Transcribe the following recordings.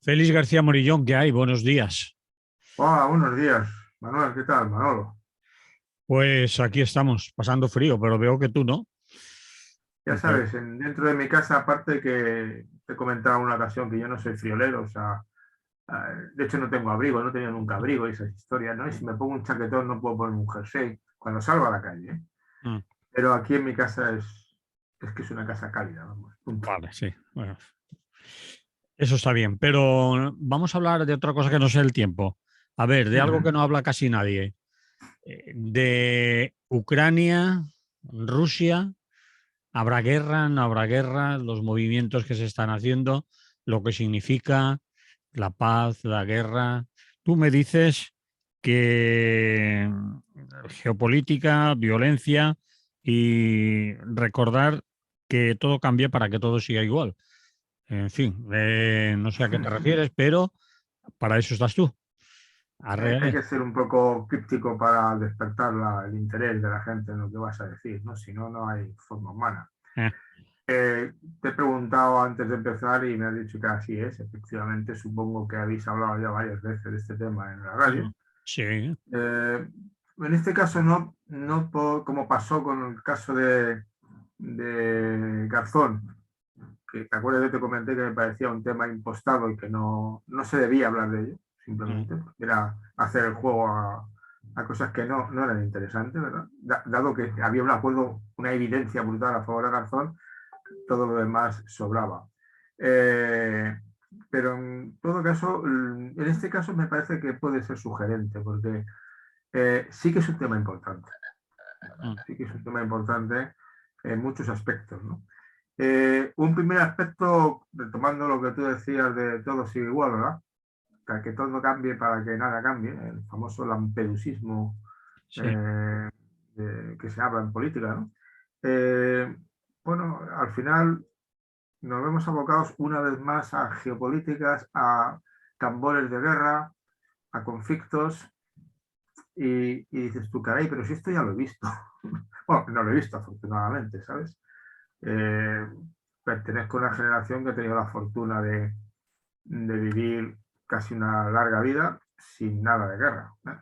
Félix García Morillón, ¿qué hay? Buenos días. Hola, buenos días. Manuel, ¿qué tal, Manolo? Pues aquí estamos, pasando frío, pero veo que tú no. Ya Veo- sabes, dentro de mi casa, aparte que te he comentado en una ocasión que yo no soy friolero, o sea, de hecho no tengo abrigo, no he tenido nunca abrigo y esas historias, ¿no? Y si me pongo un chaquetón no puedo poner un jersey cuando salgo a la calle, ¿eh? Mm, Pero aquí en mi casa es que es una casa cálida, vamos, punto. Vale, sí. Bueno, eso está bien, pero vamos a hablar de otra cosa que no sea el tiempo. A ver, de algo Ujú. que no habla casi nadie. De Ucrania, Rusia, ¿habrá guerra? ¿No habrá guerra? Los movimientos que se están haciendo, lo que significa la paz, la guerra. Tú me dices que geopolítica, violencia y recordar que todo cambie para que todo siga igual. En fin, no sé a qué te refieres, pero para eso estás tú. Hay Arre- que ser un poco críptico para despertar el interés de la gente en lo que vas a decir, ¿no? Si no, no hay forma humana. eh, Te he preguntado antes de empezar y me has dicho que así es. Efectivamente, supongo que habéis hablado ya varias veces de este tema en la radio. sí, Eh, en este caso como pasó con el caso de Garzón, que te acuerdas que te comenté que me parecía un tema impostado y que no se debía hablar de ello, mm, simplemente, porque era hacer el juego a cosas que no eran interesantes, ¿verdad? Dado que había un acuerdo, una evidencia brutal a favor de Garzón, todo lo demás sobraba. Eh, pero en todo caso, en este caso me parece que puede ser sugerente, porque sí que es un tema importante, ¿vale? mm, Sí que es un tema importante en muchos aspectos, ¿no? Un primer aspecto, retomando lo que tú decías de todo sigue igual, ¿verdad? Que todo cambie para que nada cambie, el famoso lampedusismo sí. eh, que se habla en política, ¿no? Eh, bueno, al final nos vemos abocados una vez más a geopolíticas, a tambores de guerra, a conflictos, y dices tú, caray, pero si esto ya lo he visto. Bueno, no lo he visto afortunadamente, ¿sabes? Eh, Pertenezco a una generación que ha tenido la fortuna de vivir casi una larga vida sin nada de guerra, ¿eh?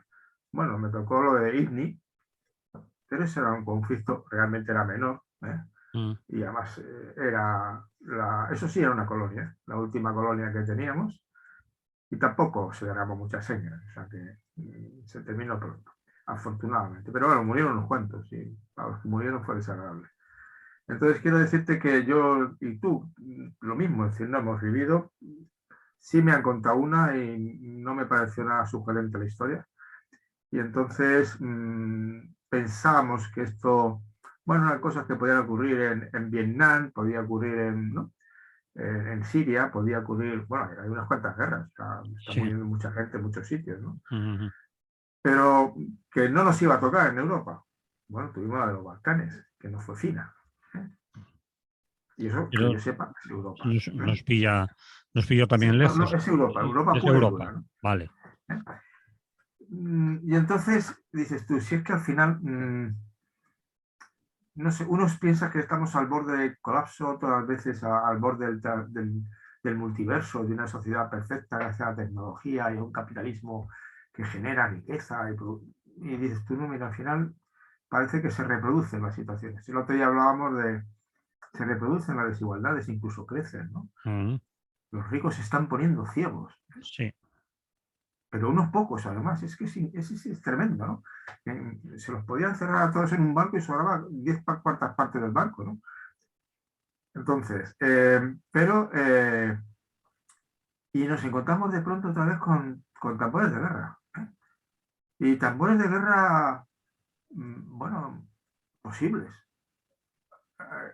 Bueno, me tocó lo de ITNI, pero ese era un conflicto, realmente era menor, ¿eh? Mm, Y además eso sí era una colonia, ¿eh? La última colonia que teníamos, y tampoco se derramó mucha sangre, o sea que se terminó pronto, afortunadamente. Pero bueno, murieron unos cuantos y a los que murieron fue desagradable. Entonces quiero decirte que yo y tú, lo mismo, es decir, no hemos vivido, sí me han contado una y no me pareció nada sugerente la historia. Y entonces pensábamos que esto, bueno, eran cosas que podían ocurrir en Vietnam, podía ocurrir ¿no? En Siria, podía ocurrir, bueno, hay unas cuantas guerras, está sí. muriendo mucha gente en muchos sitios, ¿no? Mm, Pero que no nos iba a tocar en Europa. Bueno, tuvimos la de los Balcanes, que no fue fina, ¿eh? Y eso, que Pero yo sepa, es Europa, nos, ¿eh? nos pilló Sí, también no, lejos. es Europa, Sí, Europa es pura y Europa. dura, ¿no? Vale. ¿Eh? Y entonces dices tú, si es que al final, no sé, unos piensan que estamos al borde del colapso, otras veces al borde del multiverso, de una sociedad perfecta gracias a la tecnología y a un capitalismo que genera riqueza. Y dices tú, no, mira, al final parece que se reproducen las situaciones. El otro día hablábamos de, se reproducen las desigualdades, incluso crecen, ¿no? Mm, Los ricos se están poniendo ciegos, sí. pero unos pocos además, es que es tremendo, ¿no? Se los podían cerrar a todos en un banco y sobraba 10 cuartas partes del banco, ¿no? Entonces, y nos encontramos de pronto otra vez con tambores de guerra, ¿eh? Y tambores de guerra, bueno, posibles.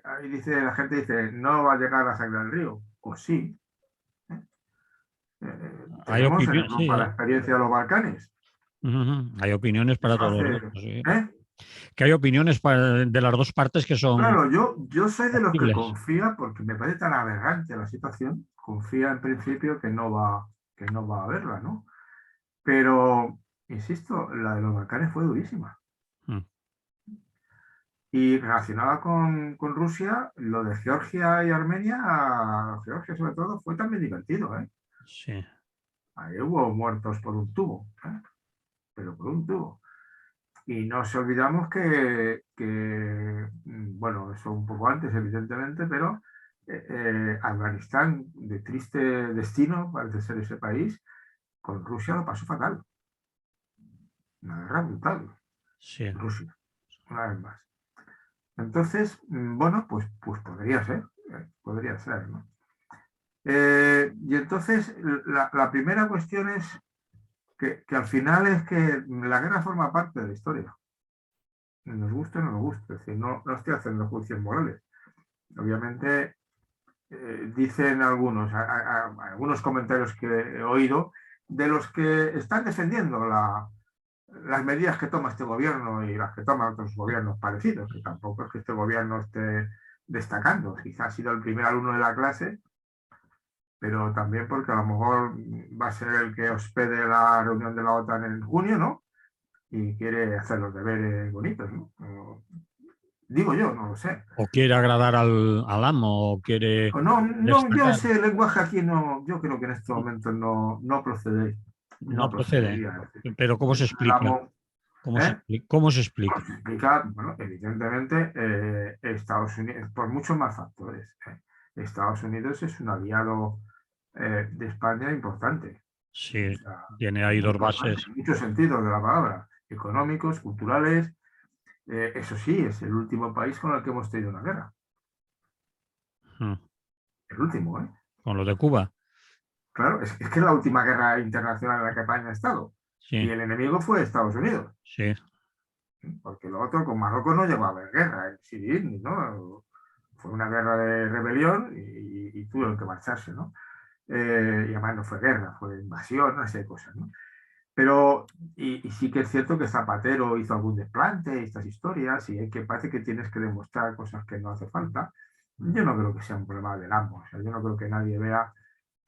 Ahí dice, la gente dice, no va a llegar la sangre al río. Pues sí, ¿eh? Hay Tenemos opinión, ejemplos sí, para la experiencia de los Balcanes. ujú, hay opiniones para Eso todos hace, los gustos, sí. ¿eh? Que hay opiniones de las dos partes que son Claro, yo soy de los que factibles. confía, porque me parece tan aberrante la situación, confía en principio que no va a haberla, ¿no? Pero, insisto, la de los Balcanes fue durísima. Mm, Y relacionada con Rusia, lo de Georgia y Armenia, Georgia sobre todo, fue también divertido, ¿eh? Sí, Ahí hubo muertos por un tubo, pero por un tubo. Y no se olvidamos bueno, eso un poco antes, evidentemente, pero Afganistán, de triste destino, parece ser ese país, con Rusia lo pasó fatal. Una guerra brutal, sí. Rusia, una vez más. Entonces, bueno, pues podría ser, ¿no? Y entonces, la primera cuestión es que al final es que la guerra forma parte de la historia. Nos guste o no nos guste. Es decir, no estoy haciendo juicios morales. Obviamente, dicen algunos comentarios que he oído de los que están defendiendo las medidas que toma este gobierno y las que toman otros gobiernos parecidos, que tampoco es que este gobierno esté destacando. Quizás ha sido el primer alumno de la clase, pero también porque a lo mejor va a ser el que hospede la reunión de la OTAN en junio, ¿no? Y quiere hacer los deberes bonitos, ¿no? Digo yo, no lo sé. O quiere agradar al amo, o quiere O no, no, yo destacar. ese lenguaje aquí no, yo creo que en estos momentos no procede, No no procede. procedería. Pero ¿cómo se Eso del explica? amo, ¿eh? ¿Cómo se explica? Se explica, bueno, evidentemente, Estados Unidos, por muchos más factores. Estados Unidos es un aliado de España importante. O Sí, sea, tiene ahí muy dos importante, bases. en muchos sentidos de la palabra, económicos, culturales. Eso sí, es el último país con el que hemos tenido una guerra. Mm. El último, ¿eh? Con lo de Cuba. Claro, es que es la última guerra internacional en la que España ha estado. Y Sí, el enemigo fue Estados Unidos. sí. Porque lo otro, con Marruecos no llegó a haber guerra civil, ¿no? Fue una guerra de rebelión y tuvieron que marcharse, ¿no? Y además no fue guerra, fue invasión, no sé, cosas, ¿no? Pero, y sí que es cierto que Zapatero hizo algún desplante y estas historias, y es que parece que tienes que demostrar cosas que no hace falta. Yo no creo que sea un problema del amo, o sea, yo no creo que nadie vea,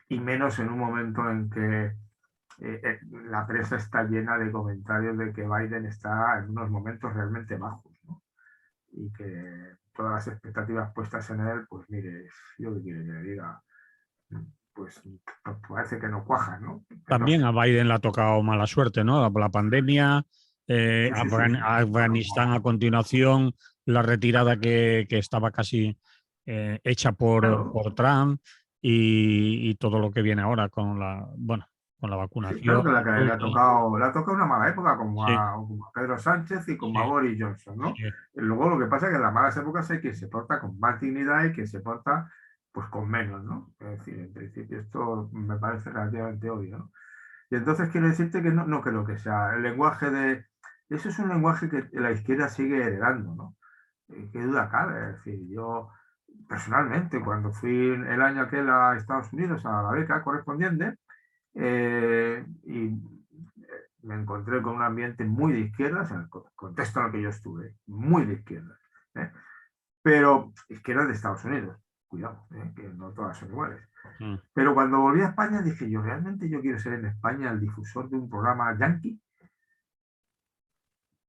y menos en un momento en que la prensa está llena de comentarios de que Biden está en unos momentos realmente bajos, ¿no? Y que todas las expectativas puestas en él, pues mire, yo qué quiere que le diga, pues parece que no cuajan, ¿no? También Entonces, a Biden le ha tocado mala suerte, ¿no? La pandemia, sí. Bueno, Afganistán a continuación, la retirada que estaba casi hecha claro, por Trump y todo lo que viene ahora con bueno, con la sí, claro vacunación que y todo. le ha tocado una mala época Sí, como a Pedro Sánchez y como a sí, Boris Johnson, ¿no? sí. Luego lo que pasa es que en las malas épocas hay quien se porta con más dignidad y quien se porta pues con menos, ¿no? Es decir, en principio esto me parece relativamente obvio, ¿no? Y entonces quiero decirte que no creo que sea el lenguaje de... Eso es un lenguaje que la izquierda sigue heredando, ¿no? ¿Qué duda cabe? Es decir, yo personalmente, cuando fui el año aquel a Estados Unidos a la beca correspondiente, y me encontré con un ambiente muy de izquierdas, en el contexto en el que yo estuve, muy de izquierdas, ¿eh? Pero izquierdas de Estados Unidos, cuidado, que no todas son iguales. Mm. Pero cuando volví a España dije, realmente yo quiero ser en España el difusor de un programa yankee,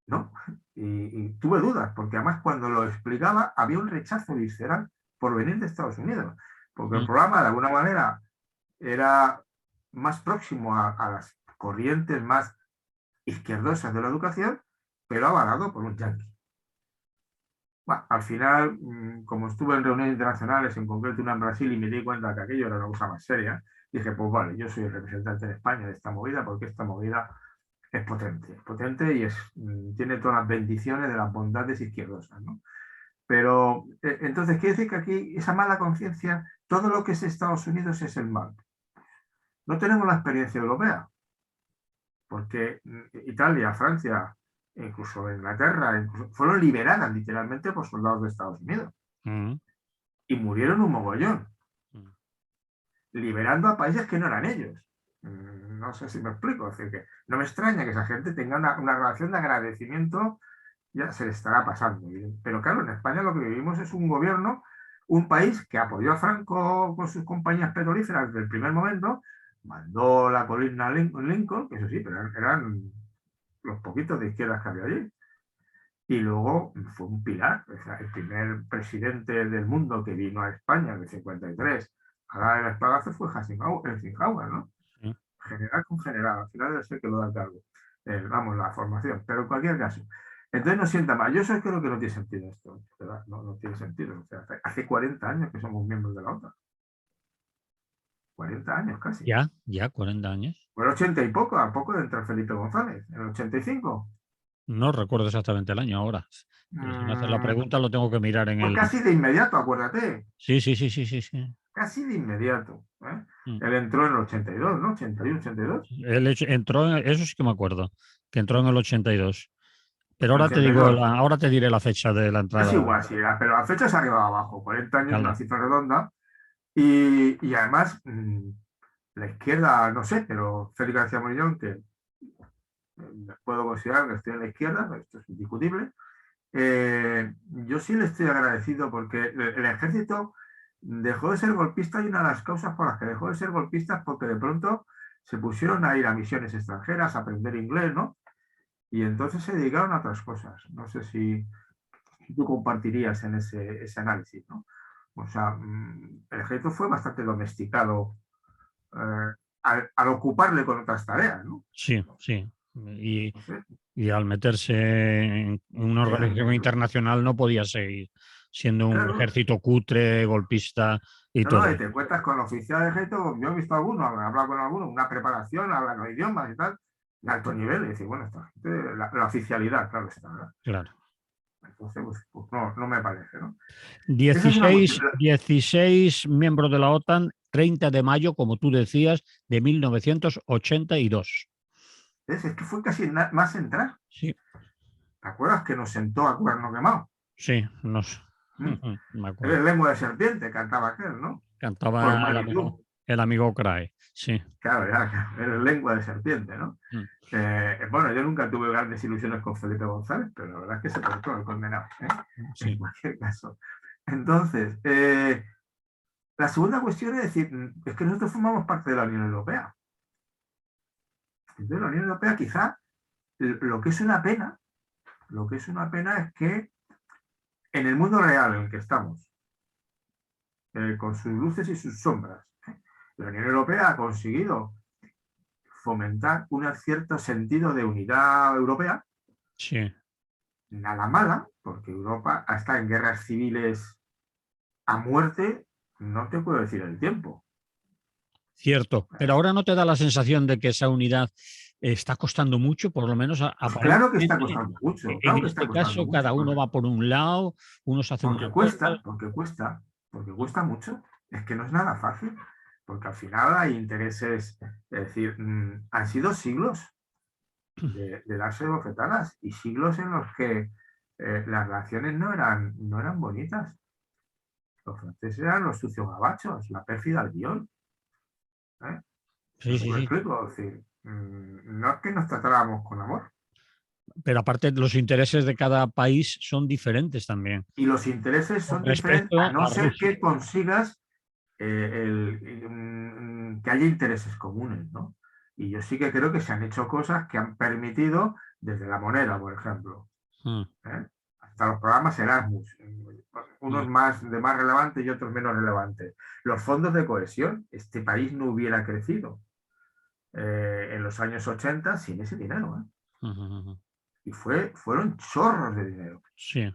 ¿no? Y tuve dudas, porque además cuando lo explicaba había un rechazo visceral por venir de Estados Unidos, porque el Mm. programa de alguna manera era más próximo a las corrientes más izquierdosas de la educación, pero avalado por un yanqui. Bueno, al final, como estuve en reuniones internacionales, en concreto una en Brasil, y me di cuenta que aquello era una cosa más seria, dije, pues vale, yo soy el representante de España de esta movida, porque esta movida es potente y tiene todas las bendiciones de las bondades izquierdosas, ¿no? Pero entonces quiere decir que aquí esa mala conciencia, todo lo que es Estados Unidos es el mal. No tenemos la experiencia europea, porque Italia, Francia, incluso Inglaterra, fueron liberadas literalmente por soldados de Estados Unidos Mm. y murieron un mogollón, Mm. liberando a países que no eran ellos. No sé si me explico, es decir, que no me extraña que esa gente tenga una relación de agradecimiento, ya se le estará pasando. Pero claro, en España lo que vivimos es un gobierno, un país que apoyó a Franco con sus compañías petrolíferas desde el primer momento, mandó la columna Lincoln, que eso sí, pero eran los poquitos de izquierdas que había allí. Y luego fue un pilar, o sea, el primer presidente del mundo que vino a España en el 53 Ahora el espadazo fue Eisenhower, ¿no? Sí. General con general, al final debe ser que lo da el cargo. Vamos, la formación, pero en cualquier caso. Entonces no sienta mal. Yo eso creo que no tiene sentido esto, ¿verdad? No, no tiene sentido. O sea, hace 40 años que somos miembros de la OTAN. 40 años casi. Ya, 40 años. Fue el 80 y poco, a poco de entrar Felipe González, en el 85. No recuerdo exactamente el año ahora. Pero si me haces la pregunta, lo tengo que mirar en Pues el. casi de inmediato, acuérdate. Sí, sí, sí, sí, sí, sí. Casi de inmediato. Mm. Él entró en el 82, ¿no? 81, 82. Entró eso sí que me acuerdo, que entró en el 82. Pero En el ahora te digo, 82. ahora te diré la fecha de la Es entrada. igual, sí, pero la fecha se arriba abajo. 40 años, una Vale. cifra redonda. Y además, la izquierda, no sé, pero Félix García Morillón, que puedo considerar que estoy en la izquierda, esto es indiscutible, yo sí le estoy agradecido porque el ejército dejó de ser golpista y una de las causas por las que dejó de ser golpista es porque de pronto se pusieron a ir a misiones extranjeras, a aprender inglés, ¿no? Y entonces se dedicaron a otras cosas. No sé si tú compartirías en ese análisis, ¿no? O sea, el ejército fue bastante domesticado al ocuparle con otras tareas, ¿no? Sí, sí. Y, No sé, y al meterse en una organización internacional no podía seguir siendo un claro. ejército cutre, golpista y No, no, y todo. te encuentras con oficiales de ejército, yo he visto algunos, he hablado con algunos, una preparación, hablan los idiomas y tal, de alto nivel, y decir, bueno, esta gente, la oficialidad, claro está, ¿verdad? Claro. Entonces, pues no, no me parece, ¿no? Esa es una cuestión. 16 miembros de la OTAN, 30 de mayo, como tú decías, de 1982. Es que fue casi más entrar. Sí, ¿Te acuerdas que nos sentó a cuerno quemado? sí, no sé. ¿Mm? Me acuerdo. Era lengua de serpiente, cantaba aquel, ¿no? Por Cantaba magnitud. el amigo Crae. Sí. Claro, ya, era lengua de serpiente, ¿no? Mm. Bueno, yo nunca tuve grandes ilusiones con Felipe González, pero la verdad es que se portó el condenado, ¿eh? En Sí. cualquier caso. Entonces, la segunda cuestión es decir, es que nosotros formamos parte de la Unión Europea. Entonces, la Unión Europea quizá lo que es una pena, lo que es una pena es que en el mundo real en el que estamos, con sus luces y sus sombras, la Unión Europea ha conseguido fomentar un cierto sentido de unidad europea, Sí. nada mala, porque Europa está en guerras civiles a muerte, no te puedo decir el tiempo. Cierto. Pero ahora no te da la sensación de que esa unidad está costando mucho, por lo menos Pues claro que está aparentemente. costando mucho, En claro que está este costando caso, cada mucho, uno va por un lado, unos hacen una cosa. porque cuesta mucho. Es que no es nada fácil, porque al final hay intereses, es decir, han sido siglos de darse bofetadas y siglos en los que las relaciones no eran bonitas. Los franceses eran los sucios gabachos, la pérfida al guión. ¿Eh? No Sí, sé si sí, me sí. explico. Es decir, no es que nos tratáramos con amor. Pero aparte, los intereses de cada país son diferentes también. Y los intereses Con son diferentes, respecto a no a ser Rusia. que consigas que haya intereses comunes, ¿no? Y yo sí que creo que se han hecho cosas que han permitido, desde la moneda, por ejemplo, Mm, hasta los programas Erasmus, mm. unos de más relevantes y otros menos relevantes. Los fondos de cohesión, este país no hubiera crecido en los años 80 sin ese dinero. Y fueron chorros de dinero. Sí,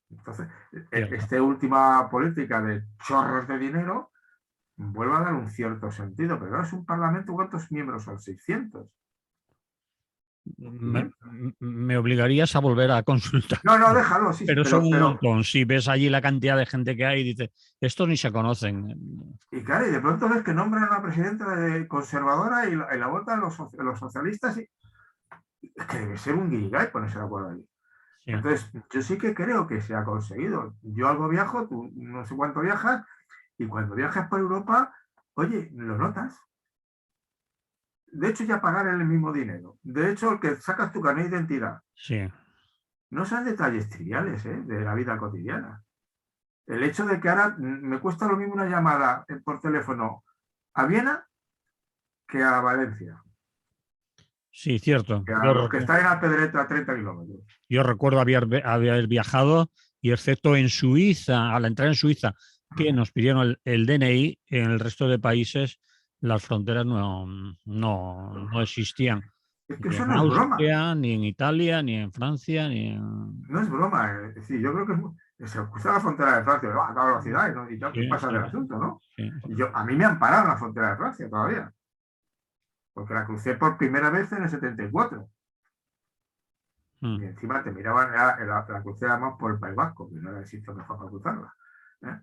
Entonces, cierto. esta última política de chorros de dinero vuelve a dar un cierto sentido, pero ahora es un parlamento, ¿cuántos miembros son? 600. Me, me obligarías a volver a consultar. No, no, déjalo, sí, sí, Pero son un montón. Si ves allí la cantidad de gente que hay, dices, estos ni se conocen. y claro, y de pronto ves que nombran a una presidenta conservadora y la votan los socialistas, y es que debe ser un guirigay ponerse de acuerdo allí. Sí. Entonces, yo sí que creo que se ha conseguido. Yo algo viajo, tú no sé cuánto viajas, y cuando viajas por Europa, oye, lo notas. De hecho, ya pagar el mismo dinero. De hecho, el que sacas tu carnet de identidad. Sí. No son detalles triviales de la vida cotidiana. El hecho de que ahora me cuesta lo mismo una llamada por teléfono a Viena que a Valencia, Sí, cierto. que a los que están en Alpedreta a 30 kilómetros. Yo recuerdo haber viajado y excepto en Suiza, al entrar en Suiza, nos pidieron el DNI, en el resto de países las fronteras no existían. Es que Ni eso en no es broma. Austria, ni en Italia, ni en Francia, ni en... No es broma. Es decir, yo creo que se cruza la frontera de Francia a toda velocidad, ¿no? Y Sí, pasa del sí, asunto, ¿no? sí. A mí me han parado en la frontera de Francia todavía, porque la crucé por primera vez en el 74. Y Mm. encima te miraban, la crucé además por el País Vasco, que no era el sitio mejor para cruzarla. ¿Eh?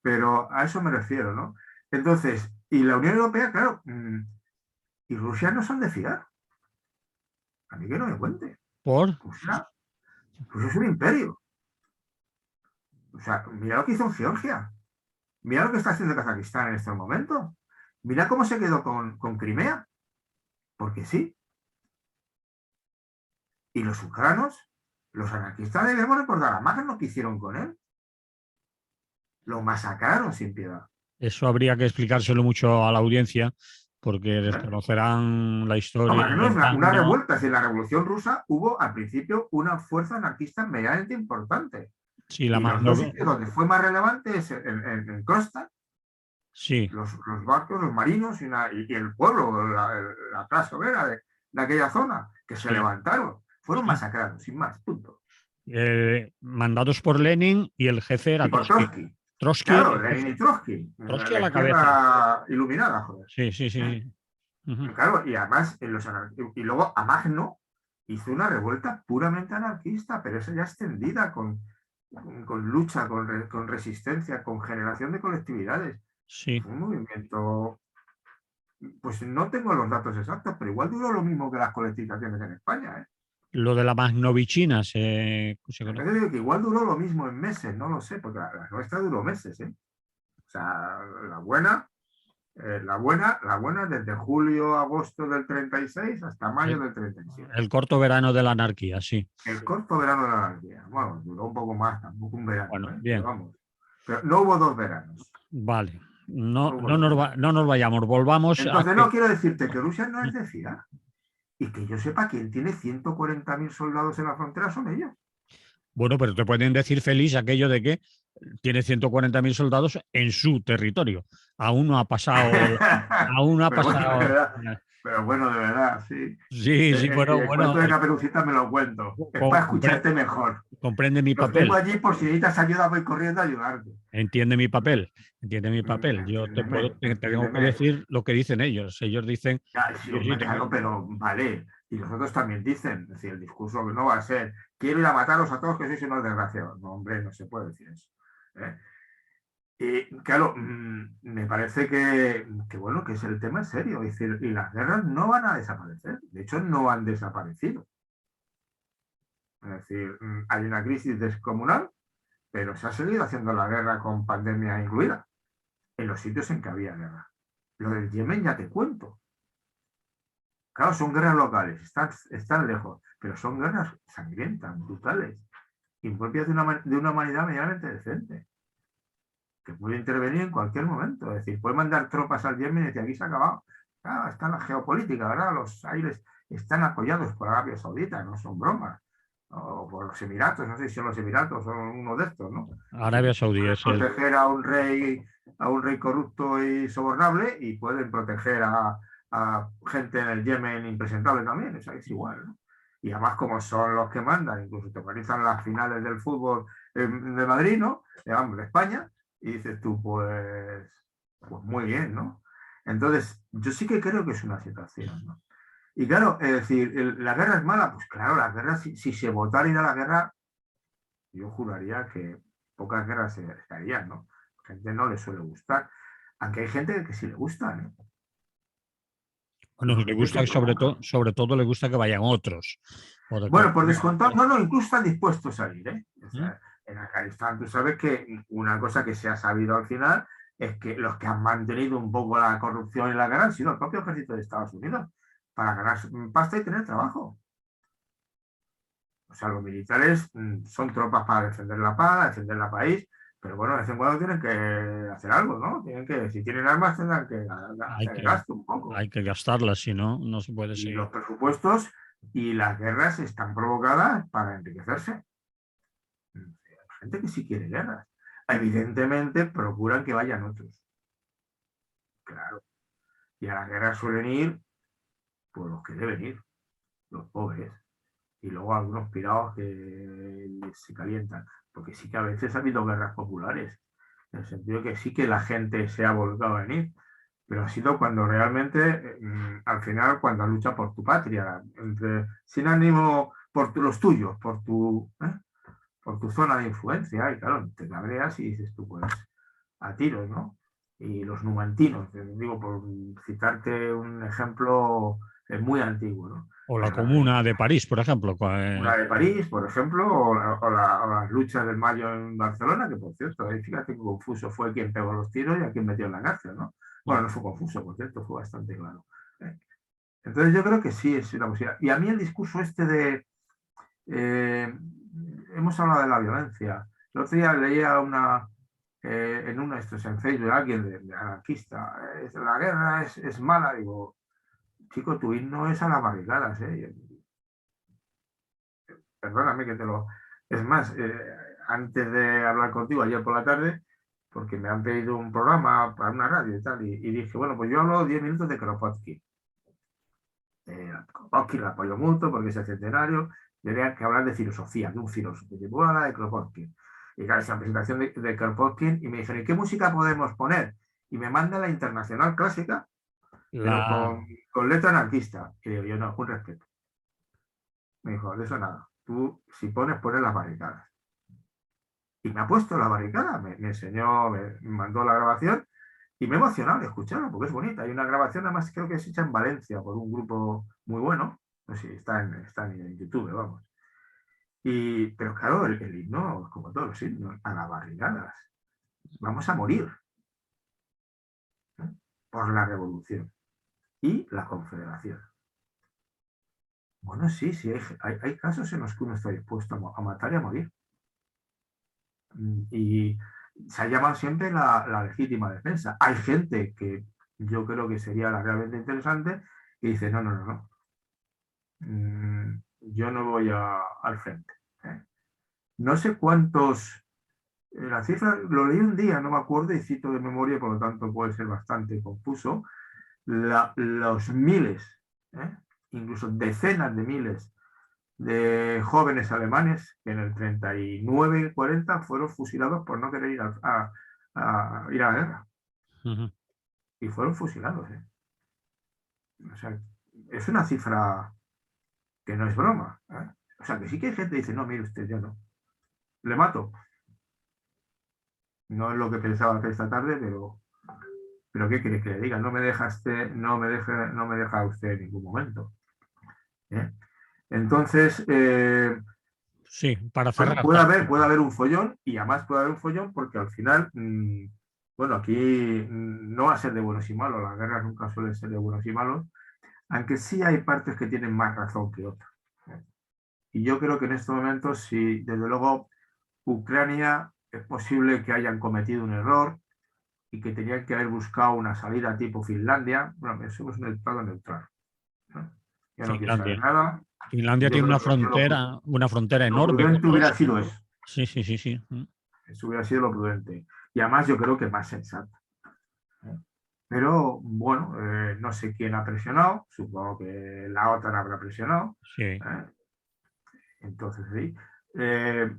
Pero a eso me refiero, ¿no? Entonces, y la Unión Europea, claro, y Rusia no son de fiar. A mí que no me cuente. ¿Por? Rusia, Rusia es un imperio. O sea, mira lo que hizo en Georgia. Mira lo que está haciendo Kazajistán en este momento. Mira cómo se quedó con Crimea. Porque sí. Y los ucranos, los anarquistas, debemos recordar a Magno lo que hicieron con él. Lo masacraron sin piedad. Eso habría que explicárselo mucho a la audiencia, porque ¿Eh? desconocerán la No, historia Magno de es una Magno. revuelta. Es decir, en la Revolución Rusa hubo al principio una fuerza anarquista medianamente importante. Sí, la Y los dos Magno. sitios donde fue más relevante es en Costa, Sí, los barcos, los marinos y el pueblo, la clase obrera de aquella zona, que se sí, levantaron. Fueron sí. masacrados, sin más, punto. Mandados por Lenin y el jefe Y era por Trotsky. Trotsky. Trotsky era Claro, el Lenin jefe. y Trotsky, Trotsky a la la cabeza. izquierda iluminada, joder. Sí, sí, ¿Eh? sí. Ujú. Claro, y además, y luego a Magno hizo una revuelta puramente anarquista, pero esa ya extendida con lucha, con resistencia, con generación de colectividades. Sí. Fue un movimiento, pues no tengo los datos exactos, pero igual duró lo mismo que las colectivizaciones en España. ¿Eh? Lo de la Magnovichina se Es conoce. decir, que igual duró lo mismo en meses, no lo sé, porque la nuestra duró meses. ¿Eh? O sea, la buena desde julio, agosto del 36 hasta mayo El, del 37. el corto verano de la anarquía, sí. El corto verano de la anarquía. Bueno, duró un poco más, tampoco un verano, Bueno, ¿eh? Pero bien, vamos. Pero no hubo dos veranos. vale. No, No hubo no dos nos veranos. no nos vayamos, volvamos a Entonces, no que. quiero decirte que Rusia no es de fiar. Y que yo sepa, quien tiene 140.000 soldados en la frontera son ellos. Bueno, pero te pueden decir feliz aquello de que tiene 140.000 soldados en su territorio. Aún no ha pasado. Aún no ha Pero bueno, de pasado. verdad, pero bueno, de verdad, sí. Sí, sí, bueno, El bueno, cuento de Caperucita me lo cuento. Es para escucharte mejor. comprende mi Los tengo papel. allí por si necesitas ayuda, voy corriendo a ayudarte. Entiende mi papel, entiende mi papel. Yo Entiéndeme, te tengo que entiéndeme. decir lo que dicen ellos. Ellos dicen, Ya, sí, yo sí hombre, tengo. claro, pero vale. Y los otros también dicen, es decir, el discurso no va a ser, quiero ir a mataros a todos que sois unos desgraciados. No, hombre, no se puede decir eso. ¿Eh? Y claro, me parece bueno, que es el tema es serio. Es decir, y las guerras no van a desaparecer. De hecho, no han desaparecido. Es decir, hay una crisis descomunal, pero se ha seguido haciendo la guerra con pandemia incluida, en los sitios en que había guerra. Lo del Yemen ya te cuento. Claro, son guerras locales, están lejos, pero son guerras sangrientas, brutales, impropias de una humanidad medianamente decente, que puede intervenir en cualquier momento. Es decir, puede mandar tropas al Yemen y decir, aquí se ha acabado. Claro, está la geopolítica, ¿verdad? Los aires están apoyados por Arabia Saudita, no son bromas. O por los Emiratos, no sé si son los Emiratos o uno de estos, ¿no? Arabia Saudí Pueden es el. proteger a un rey corrupto y sobornable y pueden proteger a gente en el Yemen impresentable también, o sea, es igual, ¿no? Y además como son los que mandan, incluso te organizan las finales del fútbol de Madrid, ¿no? De España, y dices tú, pues muy bien, ¿no? Entonces, yo sí que creo que es una situación, ¿no? Y claro, es decir, la guerra es mala, pues claro, la guerra, si se votara ir a la guerra, yo juraría que pocas guerras se estarían, ¿no? A la gente no le suele gustar, aunque hay gente que sí le gusta, ¿no? Bueno, Pero le gente gusta que y provoca. sobre todo le gusta que vayan otros. Bueno, por descontado, no, incluso están dispuestos a ir, ¿eh? O ¿Mm? sea, en Afganistán tú sabes que una cosa que se ha sabido al final es que los que han mantenido un poco la corrupción y la guerra han sido el propio ejército de Estados Unidos para ganar pasta y tener trabajo. O sea, los militares son tropas para defender la paz, defender el país, pero bueno, de vez en cuando tienen que hacer algo, ¿no? Si tienen armas, tendrán que Hay hacer el que, gasto un poco. hay que gastarlas, si no, no se puede Y seguir. los presupuestos y las guerras están provocadas para enriquecerse. Hay gente que sí quiere guerras. evidentemente procuran que vayan otros. Claro. Y a la guerra suelen ir pues, los que deben ir, los pobres. Y luego algunos pirados que se calientan. Porque sí que a veces ha habido guerras populares. En el sentido que sí que la gente se ha volcado a venir. Pero ha sido cuando realmente, al final, cuando lucha por tu patria, sin ánimo por los tuyos, por tu zona de influencia, y claro, te cabreas y dices tú, pues, a tiros, ¿no? Y los numantinos, digo, por citarte un ejemplo muy antiguo, ¿no? O la Pues Comuna de París, por ejemplo. una de París, por ejemplo, o las luchas del Mayo en Barcelona, que por cierto, fíjate que Confuso fue quien pegó los tiros y a quien metió en la cárcel, ¿no? Bueno, no fue Confuso, por cierto, fue bastante claro. Entonces yo creo que sí es una posibilidad. Y a mí el discurso este de... hemos hablado de la violencia. El otro día leía en uno de estos en Facebook, alguien de anarquista, la guerra es mala. Digo, chico, tu himno es a las barricadas, ¿eh? Perdóname que te lo... Es más, antes de hablar contigo ayer por la tarde, porque me han pedido un programa para una radio y tal, y dije, bueno, pues yo hablo 10 minutos de Kropotkin. Kropotkin lo apoyo mucho porque es el centenario, tenía que hablar de filosofía, de un filósofo. Y voy a hablar de Kropotkin. Y claro, esa presentación de Kropotkin, y me dijeron, ¿y qué música podemos poner? Y me manda la Internacional Clásica, pero con letra anarquista. Y digo, yo no, un respeto. Me dijo, de eso nada. Tú, si pones las barricadas. Y me ha puesto la barricada, me enseñó, me mandó la grabación y me he emocionado de escucharla porque es bonita. Hay una grabación, además creo que es hecha en Valencia por un grupo muy bueno. No sé, está en YouTube, vamos. Pero claro, el himno, como todos los himnos, a las barricadas. Vamos a morir, ¿eh? Por la revolución y la confederación. Bueno, sí, hay casos en los que uno está dispuesto a matar y a morir. Y se ha llamado siempre la legítima defensa. Hay gente que yo creo que sería la realmente interesante que dice, no, no, no, no. Yo no voy al frente. No sé cuántos, la cifra, lo leí un día, no me acuerdo y cito de memoria, por lo tanto puede ser bastante confuso, los miles, incluso decenas de miles de jóvenes alemanes que en el 39 y 40 fueron fusilados por no querer ir a ir a la guerra. Y fueron fusilados. O sea, es una cifra que no es broma. O sea, que sí que hay gente que dice, no, mire usted, yo no. Le mato. No es lo que pensaba hacer esta tarde, pero ¿qué quiere que le diga? No me deja usted en ningún momento. Entonces, sí, para bueno, cerrar. puede haber un follón y además puede haber un follón porque al final, bueno, aquí no va a ser de buenos y malos, las guerras nunca suelen ser de buenos y malos, aunque sí hay partes que tienen más razón que otras. Y yo creo que en estos momentos, sí, desde luego, Ucrania es posible que hayan cometido un error y que tenían que haber buscado una salida tipo Finlandia. Bueno, somos un estado neutral, ¿no? Yo no quiero saber Finlandia. nada. Finlandia Yo tiene creo que una frontera lo enorme con prudente hubiera Rusia. sido eso. Sí, sí, sí, sí. Eso hubiera sido lo prudente. Y además yo creo que más sensato. Pero bueno, no sé quién ha presionado, supongo que la OTAN habrá presionado. Sí. Entonces, sí.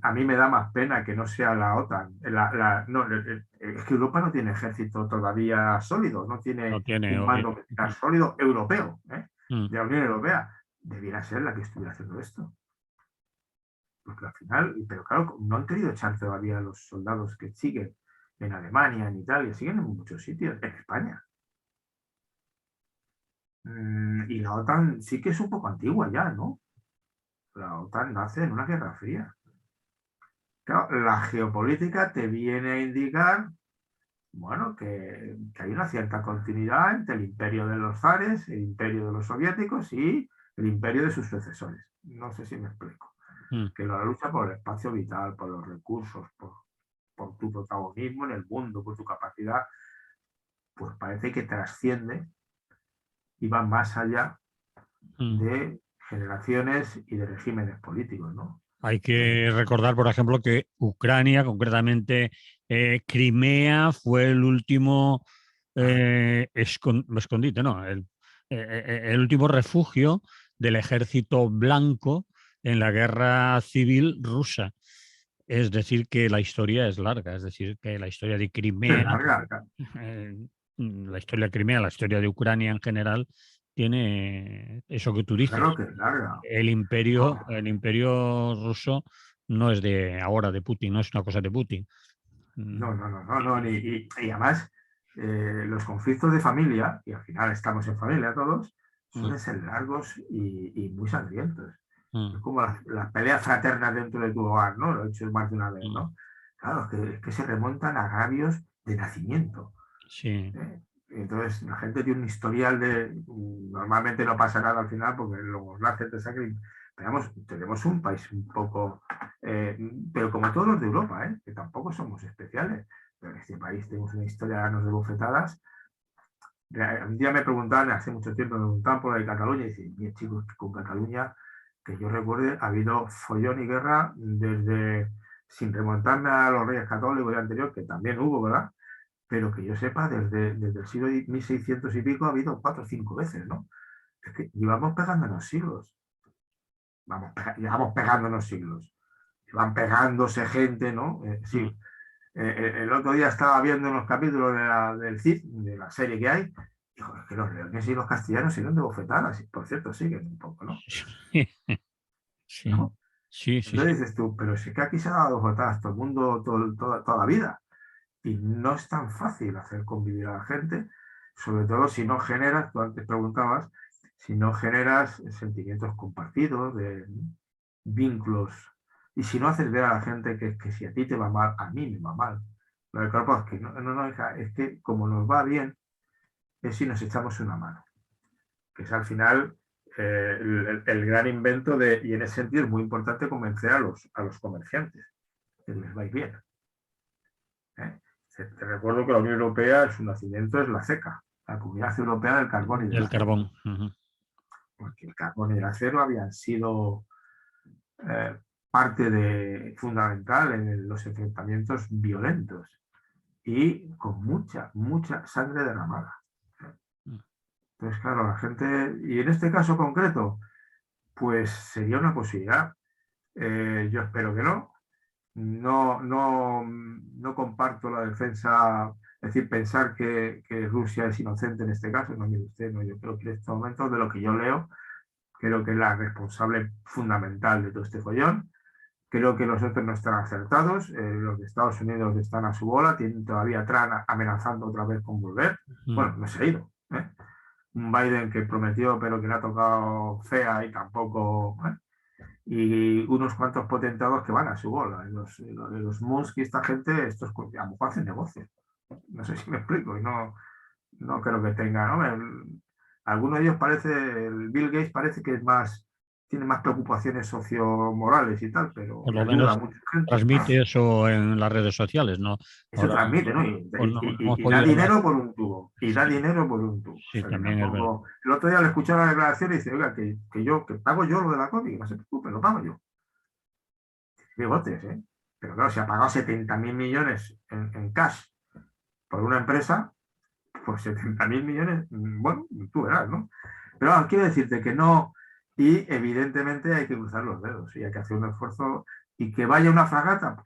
A mí me da más pena que no sea la OTAN. Es que Europa no tiene ejército todavía sólido, no No tiene tiene. un mando militar sólido europeo, de la Unión Europea. Debiera ser la que estuviera haciendo esto. Porque al final, pero claro, no han querido echar todavía a los soldados que siguen en Alemania, en Italia, siguen en muchos sitios, en España. Y la OTAN sí que es un poco antigua ya, ¿no? La OTAN nace en una guerra fría. Claro, la geopolítica te viene a indicar, bueno, que hay una cierta continuidad entre el imperio de los zares, el imperio de los soviéticos y el imperio de sus sucesores. No sé si me explico. Que la lucha por el espacio vital, por los recursos, por tu protagonismo en el mundo, por tu capacidad, pues parece que trasciende y va más allá de generaciones y de regímenes políticos, ¿no? Hay que recordar, por ejemplo, que Ucrania, concretamente Crimea, fue el último escondite, no, el último refugio del ejército blanco en la guerra civil rusa. Es decir, que la historia es larga, es decir, que la historia de Es Crimea, larga, la historia de Crimea, la historia de Ucrania en general, tiene eso que tú claro dices. que es larga. El imperio ruso no es de ahora, de Putin, no es una cosa de Putin. No, no, no, no, no. Y además, los conflictos de familia, y al final estamos en familia todos, Mm, suelen ser largos y muy sangrientos. Es mm, como las peleas fraternas dentro de tu hogar, ¿no? Lo he hecho más de una vez, mm. ¿no? Claro, es que se remontan a agravios de nacimiento. Sí, ¿Eh? Entonces, la gente tiene un historial de. Normalmente no pasa nada al final porque los nacen de sangre. Pero vamos, tenemos un país un poco. Pero como todos los de Europa, que tampoco somos especiales. Pero en este país tenemos una historia de años de bofetadas. Un día me preguntaban, hace mucho tiempo, me preguntaban por la de Cataluña y dicen, mira, chicos, con Cataluña, que yo recuerde, ha habido follón y guerra desde, sin remontarme a los reyes católicos y anterior, que también hubo, ¿verdad? Pero que yo sepa, desde el siglo 1600 y pico ha habido 4 o 5 veces, ¿no? Es que llevamos pegándonos siglos, llevamos pegándonos siglos, van pegándose gente, ¿no? mm, Sí, el otro día estaba viendo unos capítulos del CID, de la serie que hay, y joder, que los leones y los castellanos siguen de bofetadas, por cierto, siguen un poco, ¿no? sí, ¿No? sí, sí, Entonces sí. dices tú, pero sí que aquí se ha dado bofetadas todo el mundo, toda la vida. Y no es tan fácil hacer convivir a la gente, sobre todo si no generas, tú antes preguntabas, si no generas sentimientos compartidos, de vínculos, y si no haces ver a la gente que si a ti te va mal, a mí me va mal. Lo del cuerpo es que no, no, no, hija, es que como nos va bien, es si nos echamos una mano, que es al final el gran invento de, y en ese sentido es muy importante convencer a los comerciantes, que les va bien. ¿Eh? Te recuerdo que la Unión Europea, su nacimiento es la CECA, la Comunidad Europea del Carbón y del El Acero, carbón. Ujú. porque el carbón y el acero habían sido eh, parte fundamental en los enfrentamientos violentos y con mucha, mucha sangre derramada. Entonces, claro, la gente, y en este caso concreto, pues sería una posibilidad. Yo espero que no. No, no, no comparto la defensa, es decir, pensar que Rusia es inocente en este caso, no, mire usted, no, yo creo que en este momento, de lo que yo leo, creo que es la responsable fundamental de todo este follón. Creo que los otros no están acertados, los de Estados Unidos están a su bola, tienen todavía Trump amenazando otra vez con volver. Mm. Bueno, no se ha ido. Un Biden que prometió pero que le ha tocado fea y tampoco. Y unos cuantos potentados que van a su bola. Los Musk y esta gente, estos a lo mejor hacen negocio. No sé si me explico. Y no creo que tengan. ¿No? Alguno de ellos parece, el Bill Gates parece que tiene más preocupaciones sociomorales y tal, pero Por y lo ayuda a menos mucha gente. transmite eso en las redes sociales, ¿no? Eso Ahora transmite, ¿no? pues no hemos Da podido hablar. dinero por un tubo. Y da Sí, dinero por un tubo. O sí, sea que también es verdad. tampoco. El otro día le escuché la declaración y dice, oiga, que pago yo lo de la COVID, no se preocupe, lo pago yo. Bigotes, ¿eh? Pero claro, si ha pagado 70.000 millones en cash por una empresa, pues 70.000 millones, bueno, tú verás, ¿no? Pero quiero decirte que no, y evidentemente hay que cruzar los dedos y hay que hacer un esfuerzo y que vaya una fragata,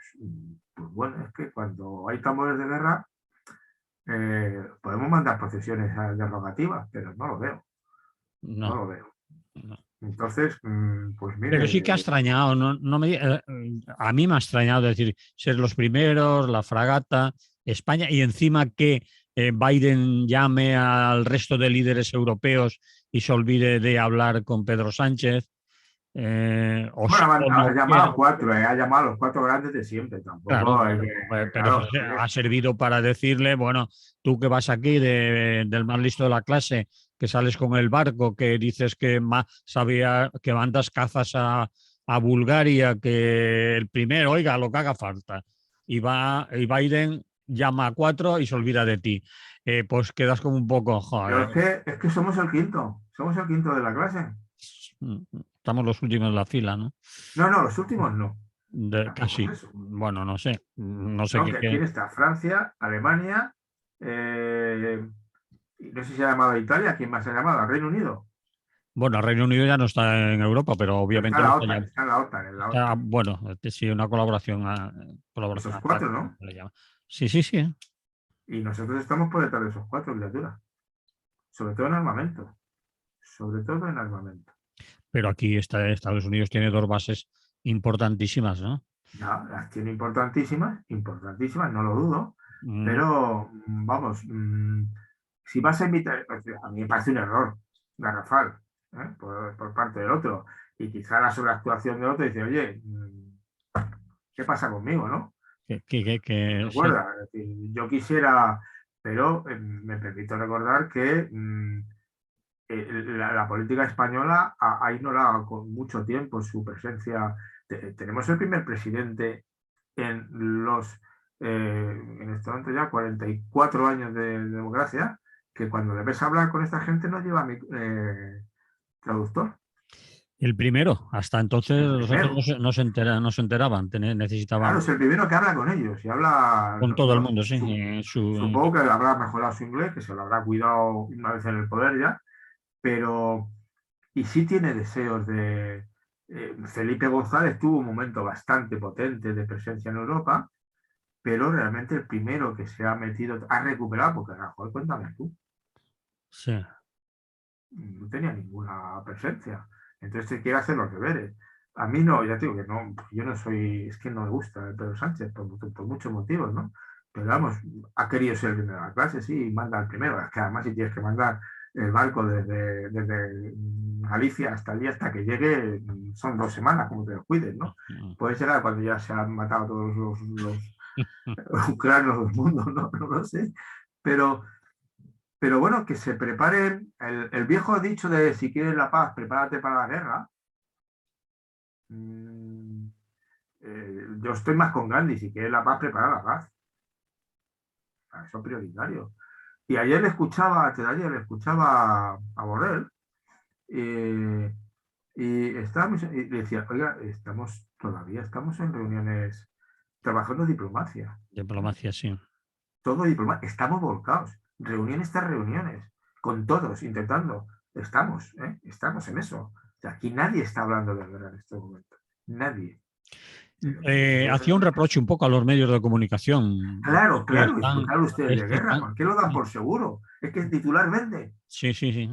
pues bueno, es que cuando hay tambores de guerra podemos mandar procesiones derogativas, pero no lo veo, no No, lo veo. no. Entonces, pues Pero sí que ha mire, extrañado, a mí me ha extrañado decir, ser los primeros, la fragata, España, y encima que Biden llame al resto de líderes europeos y se olvide de hablar con Pedro Sánchez, bueno, o ha no llamado quiera. a 4, ha llamado a los 4 grandes de siempre, tampoco Claro, hay pero, pero eso claro, ha servido para decirle, bueno, tú que vas aquí del más listo de la clase, que sales con el barco, que dices que sabía que mandas cazas a Bulgaria, que el primero, oiga, lo que haga falta. Y Biden llama a 4 y se olvida de ti. Pues quedas como un poco, pero joder. es que somos el quinto de la clase. Estamos los últimos en la fila, ¿no? No, no, los últimos no. Tampoco Casi. es eso. Bueno, no sé. No sé No, que aquí está Francia, Alemania, y no sé si ha llamado a Italia, ¿quién más ha llamado? ¿Al Reino Unido? Bueno, el Reino Unido ya no está en Europa, pero Pero está obviamente en lo la está OTAN, ya. está en la OTAN, en la Está, OTAN. bueno, sí, una colaboración, colaboración Esos cuatro, atlántica, ¿no? se le llama. Sí, sí, sí. Y nosotros estamos por detrás de esos cuatro, criaturas. Sobre todo en armamento. Sobre todo en armamento. Pero aquí Estados Unidos tiene dos bases importantísimas, ¿no? Ya, las tiene importantísimas, importantísimas, no lo dudo, Mm, pero vamos, si vas a invitar, a mí me parece un error garrafal, por parte del otro, y quizá la sobreactuación del otro dice, oye, ¿qué pasa conmigo, no? sí. Recuerda, es decir, yo quisiera, pero me permito recordar que la política española ha ignorado con mucho tiempo su presencia. Tenemos el primer presidente en en este momento ya 44 años de democracia, que cuando le ves hablar con esta gente no lleva traductor. El primero, hasta entonces El los otros primero. no se enteraban, Claro, necesitaban es el primero que habla con ellos y habla, con todo el mundo, sí. supongo que habrá mejorado su inglés, que se lo habrá cuidado una vez en el poder ya, pero y sí tiene deseos de... Felipe González tuvo un momento bastante potente de presencia en Europa, pero realmente el primero que se ha metido, ha recuperado, porque Rajoy, cuéntame tú, Sí. no tenía ninguna presencia. Entonces te quiere hacer los deberes. A mí no, ya te digo que no, yo no soy, es que no me gusta el Pedro Sánchez por muchos motivos, ¿no? Pero vamos, ha querido ser el primero de la clase, sí, y manda al primero. Es que además si tienes que mandar el barco desde Galicia hasta allí hasta que llegue, son 2 semanas, como te lo cuides, ¿no? Puede llegar cuando ya se han matado todos los ucranianos del mundo, ¿no? No lo sé. Pero bueno, que se preparen. El viejo dicho de si quieres la paz, prepárate para la guerra. Mm, yo estoy más con Gandhi. Si quieres la paz, prepara la paz. Eso es prioritario. Y ayer le escuchaba, antes de ayer le escuchaba a Borrell eh, y y decía, oiga, todavía estamos en reuniones trabajando diplomacia. Diplomacia, sí. Todo diplomacia. Estamos volcados. Reuniones tras reuniones. Con todos, intentando. Estamos en eso. O sea, aquí nadie está hablando de guerra en este momento. Nadie. Hacía un reproche un poco a los medios de comunicación, Claro, que claro. ¿Y por qué hablan ustedes de guerra? ¿Por qué lo dan por seguro? Es que el titular vende. sí, sí, sí,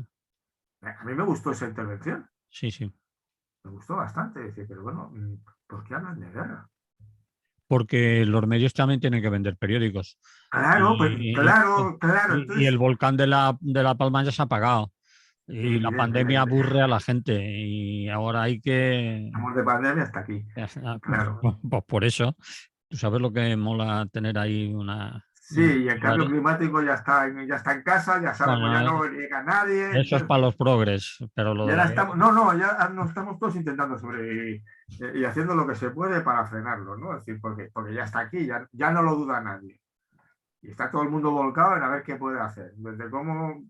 A mí me gustó esa intervención. sí, sí. Me gustó bastante. Decir, pero bueno, ¿por qué hablan de guerra? Porque los medios también tienen que vender periódicos. Claro, pues, Y, claro, claro. y el Entonces, volcán de la Palma ya se ha apagado. Y la pandemia evidentemente, aburre a la gente. Y ahora hay que... estamos de pandemia hasta aquí. Claro. Pues por eso, tú sabes lo que mola tener ahí Sí, unos y el cambio titulares. climático ya está en casa, ya sabemos, ya Bueno, no llega nadie, eso es entonces para los progres, pero lo ya de no la guerra... estamos, no, ya no estamos todos intentando sobrevivir y haciendo lo que se puede para frenarlo, ¿no? Es decir, porque ya está aquí, ya no lo duda nadie. Y está todo el mundo volcado en a ver qué puede hacer. Desde cómo,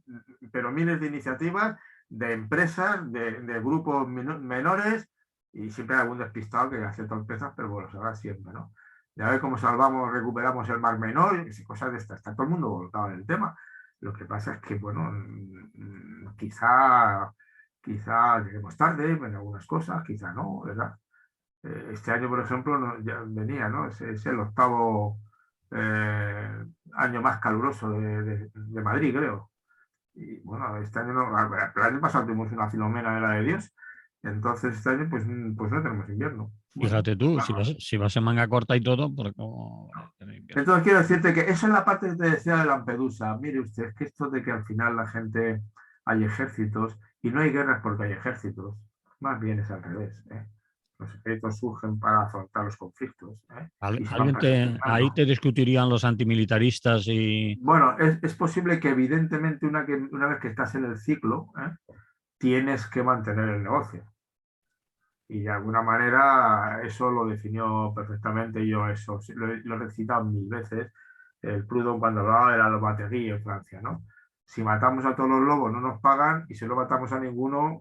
pero miles de iniciativas, de empresas, de grupos menores, y siempre hay algún despistado que hace torpezas, pero bueno, lo sabrá siempre, ¿no? Y a ver cómo salvamos, recuperamos el Mar Menor, y cosas de estas. Está todo el mundo volcado en el tema. Lo que pasa es que, bueno, quizá lleguemos tarde en algunas cosas, quizá no, ¿verdad? Este año, por ejemplo, ya venía, ¿no? Es el octavo año más caluroso de Madrid, creo. Y bueno, este año no, el año pasado tuvimos una Filomena de la de Dios, entonces este año pues no tenemos invierno. Bueno, Fíjate tú, claro. si vas en manga corta y todo, porque como... Entonces quiero decirte que eso es la parte que te decía de Lampedusa. Mire usted, es que esto de que al final la gente hay ejércitos y no hay guerras porque hay ejércitos, más bien es al revés, ¿eh? Los ejércitos surgen para afrontar los conflictos, ¿eh? Y se van Ahí perfeccionando. te discutirían los antimilitaristas y... Bueno, es posible que evidentemente una vez que estás en el ciclo, tienes que mantener el negocio. Y de alguna manera eso lo definió perfectamente. Yo eso lo he recitado 1000 veces. El Proudhon cuando hablaba de la lobatería en Francia, ¿no? O Si matamos a todos los lobos no nos pagan y si no matamos a ninguno,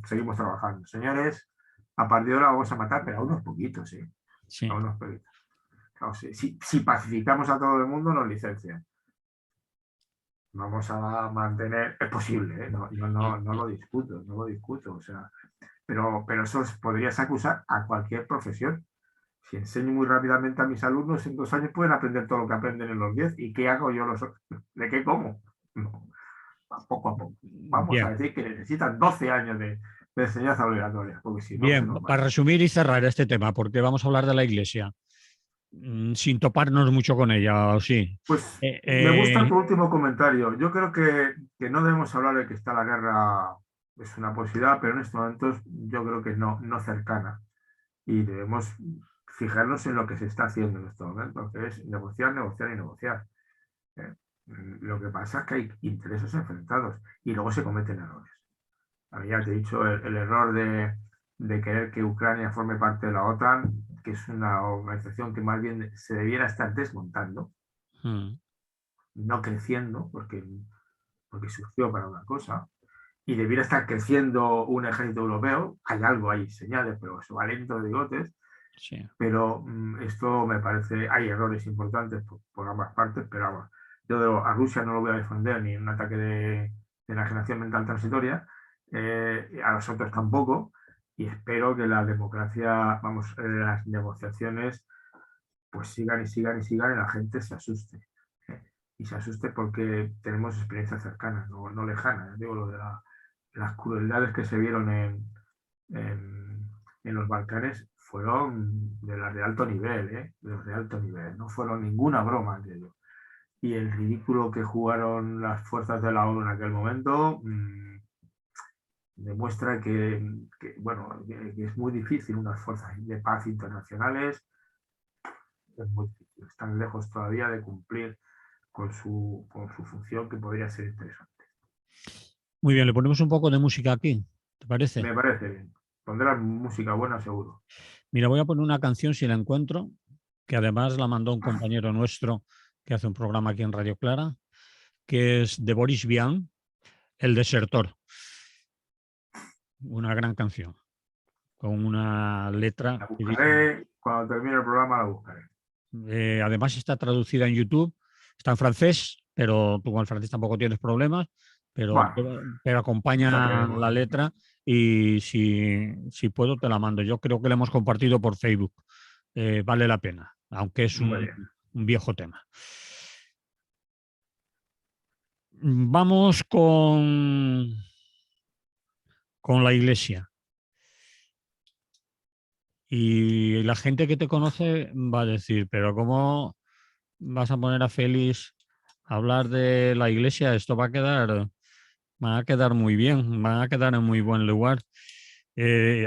seguimos trabajando. Señores, a partir de ahora vamos a matar, pero a unos poquitos, ¿sí? A Sí, unos poquitos. Claro, si pacificamos a todo el mundo, nos licencian. Vamos a mantener, es posible, ¿eh? No lo discuto, no lo discuto, o sea, pero eso podrías acusar a cualquier profesión. Si enseño muy rápidamente a mis alumnos, en 2 años pueden aprender todo lo que aprenden en los 10. ¿Y qué hago yo los otros? ¿De qué como? No, poco a poco. Vamos a bien. decir que necesitan 12 años de enseñanza obligatoria, porque si no, se Bien, nos para mata. resumir y cerrar este tema, porque vamos a hablar de la Iglesia, sin toparnos mucho con ella, ¿o sí? Pues Eh, me gusta eh, tu último comentario. Yo creo que no debemos hablar de que está la guerra, es una posibilidad, pero en estos momentos yo creo que no cercana. Y debemos fijarnos en lo que se está haciendo en estos momentos, que es negociar, negociar y negociar. ¿Eh? Lo que pasa es que hay intereses enfrentados y luego se cometen errores. A mí ya te he dicho el error de querer que Ucrania forme parte de la OTAN, que es una organización que más bien se debiera estar desmontando, mm, no creciendo, porque surgió para una cosa, y debiera estar creciendo un ejército europeo. Hay algo ahí, señales, pero eso va lento de bigotes. sí, Pero esto me parece, hay errores importantes por ambas partes, pero vamos, yo a Rusia no lo voy a defender ni en un ataque de enajenación mental transitoria, a los otros tampoco, y espero que la democracia, vamos, las negociaciones, pues sigan y sigan y sigan y la gente se asuste. ¿Eh? Y se asuste porque tenemos experiencias cercanas, no lejanas. Digo, lo de las crueldades que se vieron en los Balcanes fueron de las de alto nivel, ¿eh? De los de alto nivel, no fueron ninguna broma aquello. Y el ridículo que jugaron las fuerzas de la ONU en aquel momento demuestra bueno, que es muy difícil unas fuerzas de paz internacionales, es muy difícil, están lejos todavía de cumplir con su función que podría ser interesante. muy bien, le ponemos un poco de música aquí, ¿te parece? Me parece bien. Pondrán música buena seguro. Mira, voy a poner una canción si la encuentro, que además la mandó un compañero nuestro que hace un programa aquí en Radio Clara, que es de Boris Vian, El Desertor. Una gran canción, con una letra La que dice, buscaré, cuando termine el programa la buscaré. además está traducida en YouTube, está en francés, pero tú con el francés tampoco tienes problemas, pero, Bueno, pero ya acompaña veremos. la letra y si puedo te la mando. Yo creo que la hemos compartido por Facebook. Vale la pena, aunque es Muy bien. un viejo tema. Vamos con la iglesia. Y la gente que te conoce va a decir, pero ¿cómo vas a poner a Félix a hablar de la iglesia? Esto va a quedar muy bien, va a quedar en muy buen lugar.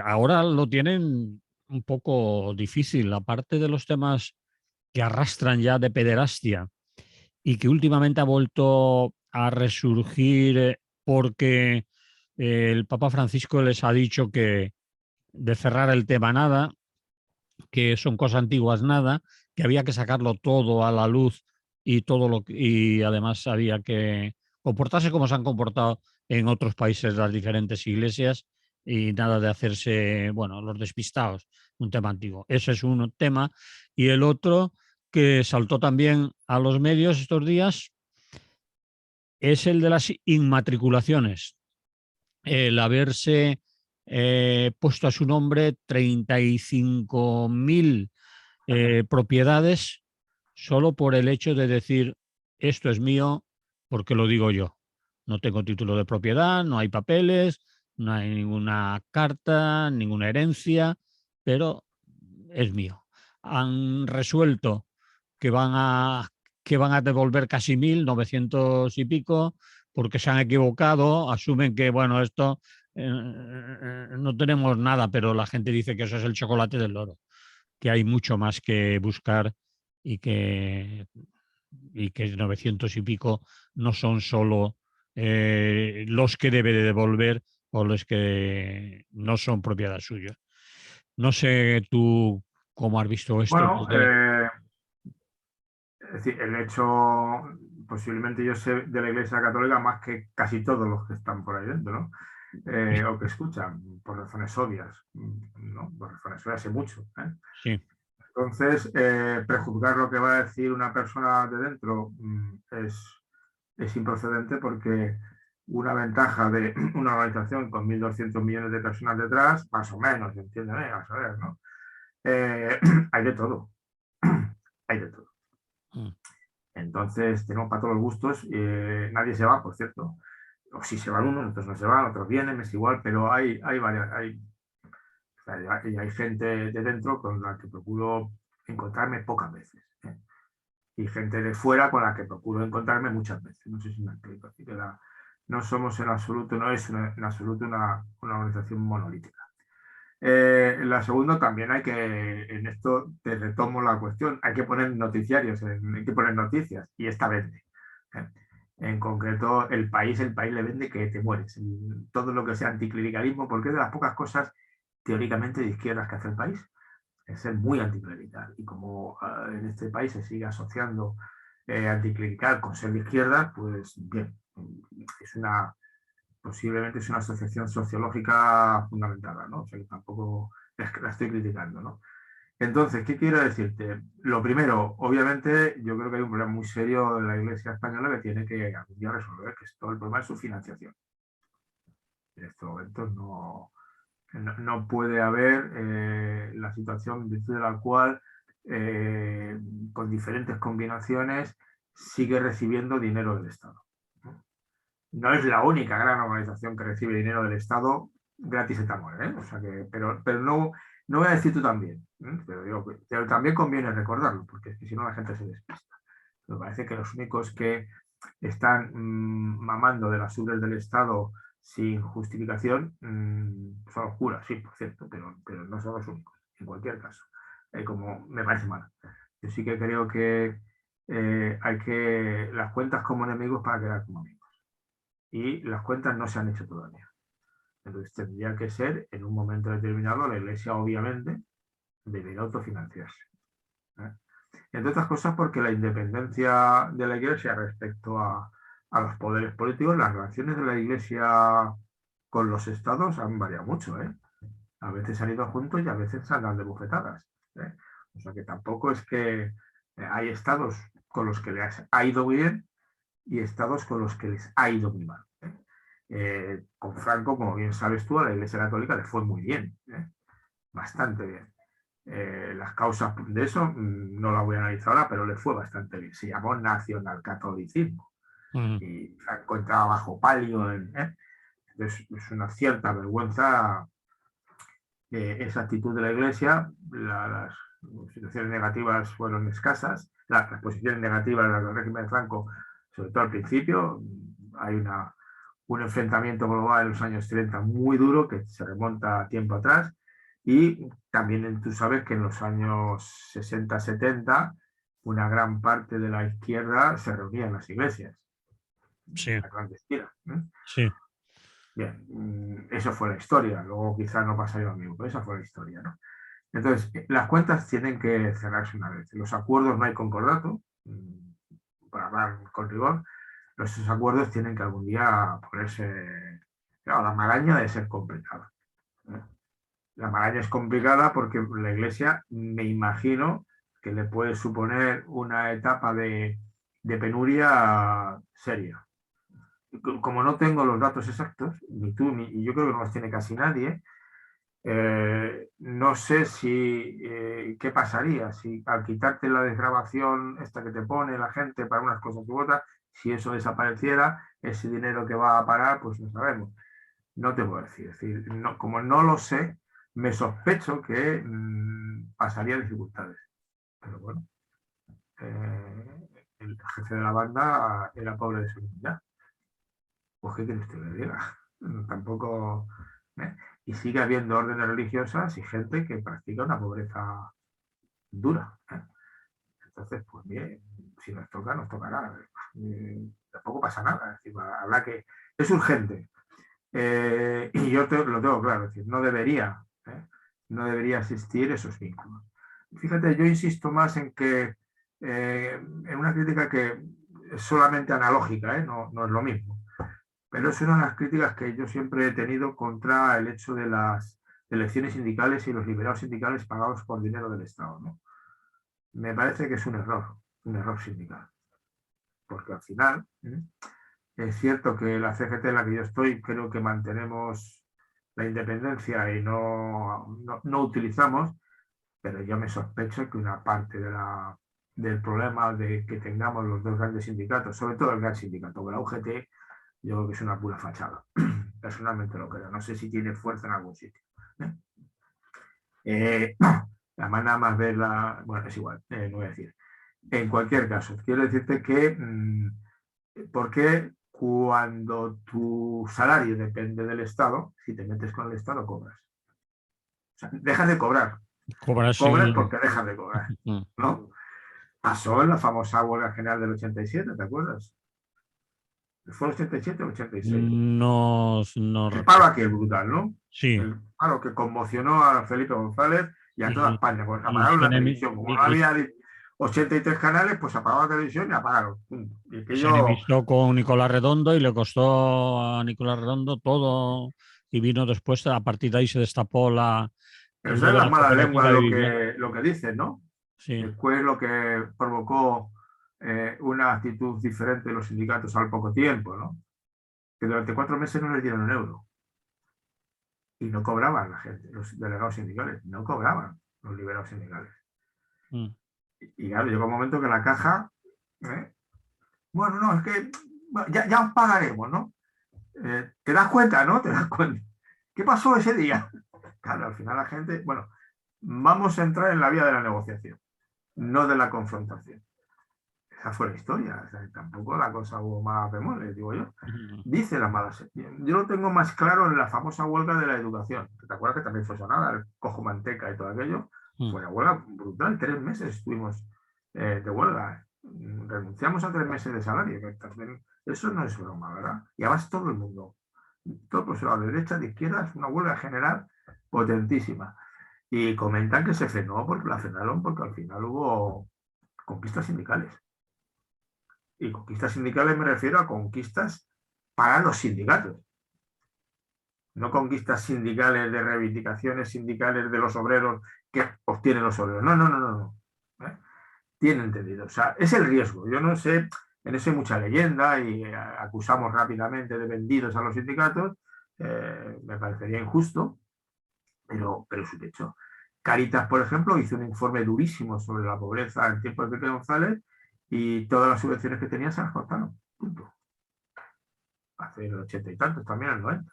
Ahora lo tienen un poco difícil, aparte de los temas que arrastran ya de pederastia y que últimamente ha vuelto a resurgir porque el Papa Francisco les ha dicho que de cerrar el tema nada, que son cosas antiguas nada, que había que sacarlo todo a la luz y y además había que comportarse como se han comportado en otros países las diferentes iglesias y nada de hacerse, bueno, los despistados, un tema antiguo. Ese es un tema. Y el otro que saltó también a los medios estos días es el de las inmatriculaciones. El haberse puesto a su nombre 35.000 propiedades solo por el hecho de decir esto es mío porque lo digo yo. No tengo título de propiedad, no hay papeles, no hay ninguna carta, ninguna herencia, pero es mío. Han resuelto que que van a devolver casi 1.900 y pico porque se han equivocado, asumen que, bueno, esto no tenemos nada, pero la gente dice que eso es el chocolate del loro, que hay mucho más que buscar y y que 900 y pico no son solo los que debe de devolver o los que no son propiedad suya. No sé tú cómo has visto esto Bueno, desde... es decir, el hecho, pues posiblemente yo sé de la Iglesia Católica más que casi todos los que están por ahí dentro, ¿no? O que escuchan, por razones obvias, ¿no? Por razones obvias hace mucho, ¿eh? Sí. Entonces, prejuzgar lo que va a decir una persona de dentro es improcedente, porque una ventaja de una organización con 1.200 millones de personas detrás, más o menos, entiéndeme, a saber, ¿no? Hay de todo. Hay de todo. Entonces, tenemos para todos los gustos. Nadie se va, por cierto. O si se van unos, otros no se van, otros vienen, es igual, pero hay varias. Hay gente de dentro con la que procuro encontrarme pocas veces, ¿eh? Y gente de fuera con la que procuro encontrarme muchas veces. No sé si me explico. Así que no somos en absoluto, no es en absoluto una organización monolítica. La segunda, también hay que, en esto te retomo la cuestión, hay que poner noticiarios, hay que poner noticias, y esta vende. En concreto, el país le vende que te mueres. Todo lo que sea anticlericalismo, porque es de las pocas cosas teóricamente de izquierdas que hace el país, es ser muy anticlerical. Y como en este país se sigue asociando anticlerical con ser de izquierda, pues bien, posiblemente es una asociación sociológica fundamentada, ¿no? O sea que tampoco la estoy criticando, ¿no? Entonces, ¿qué quiero decirte? Lo primero, obviamente, yo creo que hay un problema muy serio en la Iglesia española que tiene que algún día resolver, que es todo el problema de su financiación. En estos momentos no puede haber la situación en virtud de la cual, con diferentes combinaciones, sigue recibiendo dinero del Estado. No es la única gran organización que recibe dinero del Estado gratis et amore, ¿eh? O sea que, pero no voy a decir tú también, ¿eh? Pero también conviene recordarlo, porque es que si no la gente se despista. Me parece que los únicos que están mamando de las ubres del Estado sin justificación son los curas, sí, por cierto, pero no son los únicos, en cualquier caso. Como me parece mal. Yo sí que creo que hay que las cuentas como enemigos para quedar como amigos. Y las cuentas no se han hecho todavía. Entonces tendría que ser, en un momento determinado, la Iglesia obviamente debería autofinanciarse, ¿eh? Entre otras cosas porque la independencia de la Iglesia respecto a los poderes políticos, las relaciones de la Iglesia con los estados han variado mucho, ¿eh? A veces han ido juntos y a veces se han dado de bofetadas, ¿eh? O sea que tampoco es que hay estados con los que les ha ido bien y estados con los que les ha ido muy mal. Con Franco, como bien sabes tú, a la Iglesia Católica le fue muy bien, bastante bien. Las causas de eso no las voy a analizar ahora, pero le fue bastante bien. Se llamó nacionalcatolicismo. Y Franco entraba bajo palio. Entonces, es una cierta vergüenza esa actitud de la Iglesia. Las situaciones negativas fueron escasas. Las posiciones negativas del régimen de Franco, sobre todo al principio, hay un enfrentamiento global en los años 30 muy duro que se remonta a tiempo atrás, y también tú sabes que en los años 60-70 una gran parte de la izquierda se reunía en las iglesias. Sí. La clandestina, ¿eh? Sí. Bien, eso fue la historia. Luego quizás no pasaría lo mismo, pero esa fue la historia, ¿no? Entonces, las cuentas tienen que cerrarse una vez. Los acuerdos no hay concordato, para hablar con rigor. Esos acuerdos tienen que algún día ponerse. Claro, la maraña debe ser complicada, ¿eh? La maraña es complicada porque la Iglesia, me imagino, que le puede suponer una etapa de penuria seria. Como no tengo los datos exactos, ni tú, y yo creo que no los tiene casi nadie, no sé qué pasaría si al quitarte la desgravación esta que te pone la gente para unas cosas u otras, si eso desapareciera, ese dinero que va a parar, pues no sabemos. No te puedo decir. Es decir, como no lo sé, me sospecho que pasaría dificultades. Pero bueno, el jefe de la banda era pobre de su dignidad. Pues qué quieres que le diga. Tampoco. Y sigue habiendo órdenes religiosas y gente que practica una pobreza dura. Entonces, pues bien, si nos toca, nos tocará. Tampoco pasa nada. Es decir, habrá que. Es urgente. Y yo lo tengo claro, es decir, no debería existir esos vínculos. Fíjate, yo insisto más en que, en una crítica que es solamente analógica, no, no es lo mismo. Pero es una de las críticas que yo siempre he tenido contra el hecho de las elecciones sindicales y los liberados sindicales pagados por dinero del Estado, ¿no? Me parece que es un error sindical. Porque al final, es cierto que la CGT en la que yo estoy, creo que mantenemos la independencia y no utilizamos, pero yo me sospecho que una parte del problema de que tengamos los dos grandes sindicatos, sobre todo el gran sindicato, la UGT, yo creo que es una pura fachada. Personalmente lo creo. No sé si tiene fuerza en algún sitio. Además, nada más verla, bueno, es igual, no voy a decir. En cualquier caso, quiero decirte que ¿por qué cuando tu salario depende del Estado, si te metes con el Estado, cobras? O sea, dejas de cobrar. Cobras Cobras sin... porque dejas de cobrar, ¿no? Pasó en la famosa huelga general del 87, ¿te acuerdas? ¿Fue el 87 o el 86? No, El paro aquel brutal, ¿no? sí, El paro que conmocionó a Felipe González y a toda y, España. Pues y apagaron se la enemi- televisión. Como no y había 83 canales, pues apagaron la televisión y apagaron. Y se aquello, enemistó con Nicolás Redondo y le costó a Nicolás Redondo todo y vino después, a partir de ahí se destapó eso lo es de la la mala lengua cooperativa de vivienda. lo que dicen, ¿no? Sí. Después lo que provocó una actitud diferente de los sindicatos al poco tiempo, ¿no? Que durante 4 meses no les dieron un euro. Y no cobraban la gente, los delegados sindicales, no cobraban los liberados sindicales. Mm. Y claro, llegó un momento que la caja, bueno, no, es que ya os pagaremos, ¿no? ¿Te das cuenta, no? ¿Te das cuenta? ¿Qué pasó ese día? Claro, al final la gente, bueno, vamos a entrar en la vía de la negociación, no de la confrontación. Esa fue la historia, o sea, tampoco la cosa hubo más bemoles, digo yo. Dice la mala sección. Yo lo tengo más claro en la famosa huelga de la educación. ¿Te acuerdas que también fue sonada, el cojo manteca y todo aquello? Fue una huelga brutal, 3 meses estuvimos de huelga. Renunciamos a 3 meses de salario. Eso no es broma, ¿verdad? Y además todo el mundo, todo profesorado de derecha, de izquierda, es una huelga general potentísima. Y comentan que se frenó porque la frenaron porque al final hubo conquistas sindicales. Y conquistas sindicales me refiero a conquistas para los sindicatos. No conquistas sindicales de reivindicaciones sindicales de los obreros que obtienen los obreros. No, no, no, no. no. Tiene entendido. O sea, es el riesgo. Yo no sé, en eso hay mucha leyenda y acusamos rápidamente de vendidos a los sindicatos. Me parecería injusto, pero es un hecho. Caritas, por ejemplo, hizo un informe durísimo sobre la pobreza en tiempos de Pepe González y todas las subvenciones que tenía se las cortaron. Punto. Hace el 80 y tantos, también el 90.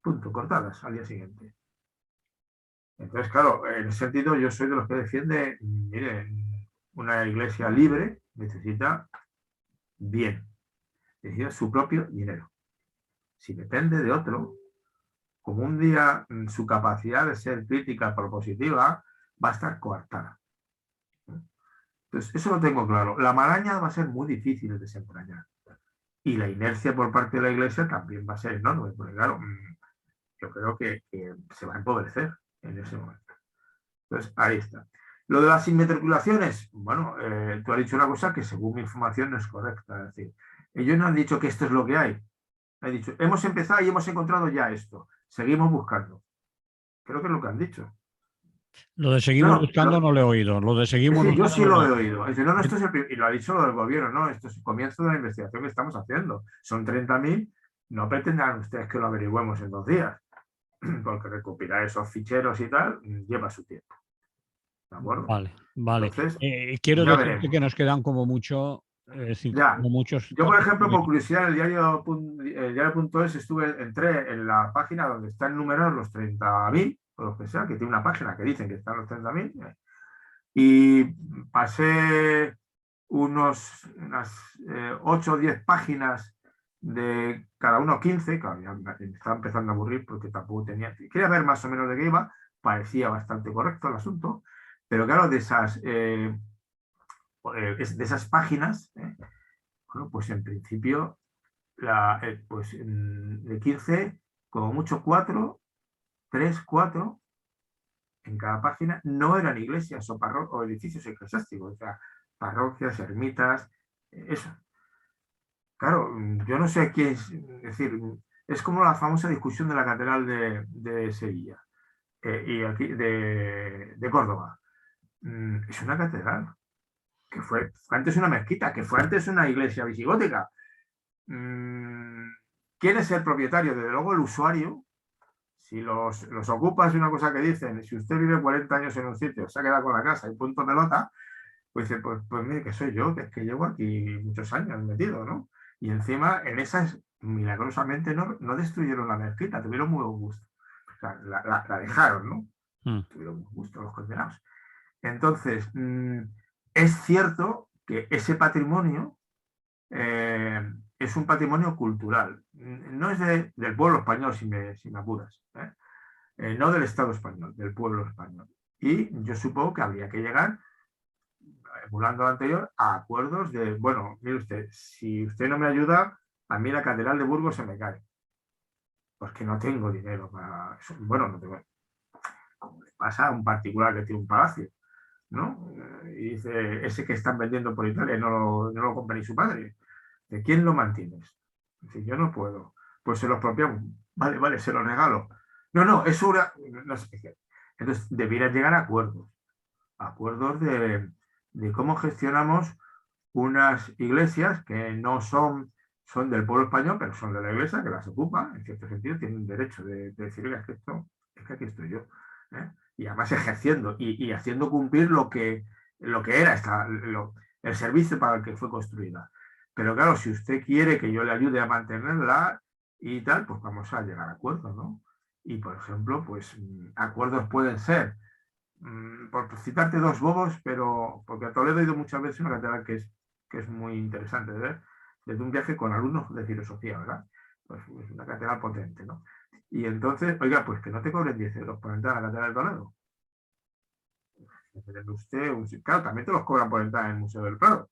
Punto, cortadas al día siguiente. Entonces, claro, en ese sentido yo soy de los que defiende, mire, una iglesia libre necesita bien, necesita su propio dinero. Si depende de otro, como un día su capacidad de ser crítica propositiva va a estar coartada. Entonces, eso lo tengo claro. La maraña va a ser muy difícil de desentrañar. Y la inercia por parte de la iglesia también va a ser enorme, porque claro, yo creo que se va a empobrecer en ese momento. Entonces, ahí está. Lo de las inmatriculaciones, bueno, tú has dicho una cosa que según mi información no es correcta. Es decir, ellos no han dicho que esto es lo que hay. Han dicho, hemos empezado y hemos encontrado ya esto. Seguimos buscando. Creo que es lo que han dicho. Lo de No, seguimos no, buscando no lo he oído. Lo de es seguimos decir, yo buscando sí no lo lo he he oído. Es decir, no, no, oído. esto es y lo ha dicho lo del gobierno, no, esto es el comienzo de la investigación que estamos haciendo. Son 30.000, no pretendan ustedes que lo averigüemos en 2 días, porque recopilar esos ficheros y tal lleva su tiempo. ¿De acuerdo? Vale, vale. Entonces, Quiero ya decirte que veremos. nos quedan como mucho, Ya. como muchos Yo, por ejemplo, por curiosidad, en el diario.es entré en la página donde están numerados los 30.000, o lo que sea, que tiene una página que dicen que están los 30.000, y pasé unas 8 o 10 páginas de cada uno 15, claro, ya me estaba empezando a aburrir porque tampoco tenía, quería ver más o menos de qué iba, parecía bastante correcto el asunto, pero claro, de esas páginas, bueno, pues en principio, pues de 15, como mucho 4, 3, 4 en cada página, no eran iglesias o edificios eclesiásticos, o sea, parroquias, ermitas, eso. claro, yo no sé quién es decir, es como la famosa discusión de la Catedral de Sevilla y aquí de Córdoba. Es una catedral, que fue antes una mezquita, que fue antes una iglesia visigótica. ¿Quién es el propietario? Desde luego el usuario. Si los ocupas, una cosa que dicen, si usted vive 40 años en un sitio, se ha quedado con la casa y punto pelota, pues dice, pues mire que soy yo, que es que llevo aquí muchos años metido, ¿no? Y encima en esas, milagrosamente, no destruyeron la mezquita, tuvieron muy buen gusto. O sea, la dejaron, ¿no? Tuvieron buen gusto los condenados. Entonces, es cierto que ese patrimonio es un patrimonio cultural. No es del pueblo español, si me apuras. No del Estado español, del pueblo español. Y yo supongo que habría que llegar, emulando lo anterior, a acuerdos de, bueno, mire usted, si usted no me ayuda, a mí la Catedral de Burgos se me cae. Porque no tengo dinero para eso. Bueno, no tengo. Como le pasa a un particular que tiene un palacio, ¿no? Y dice, ese que están vendiendo por Italia no lo compra ni su padre. ¿De quién lo mantienes? Dice, yo no puedo. Pues se lo expropiamos. Vale, se lo regalo. No, eso era... No sé qué. Entonces, debieran llegar a acuerdos de cómo gestionamos unas iglesias que no son del pueblo español, pero son de la iglesia, que las ocupa, en cierto sentido, tienen derecho de decir, oiga, es que aquí estoy yo. Y además ejerciendo y haciendo cumplir lo que era el servicio para el que fue construida. Pero claro, si usted quiere que yo le ayude a mantenerla y tal, pues vamos a llegar a acuerdos, ¿no? Y, por ejemplo, pues acuerdos pueden ser, por citarte dos bobos, pero porque a Toledo he ido muchas veces, una catedral que es muy interesante de ver, desde un viaje con alumnos de filosofía, ¿verdad? Pues es una catedral potente, ¿no? Y entonces, oiga, pues que no te cobren 10 euros por entrar a la catedral de Toledo. Claro, también te los cobran por entrar en el Museo del Prado,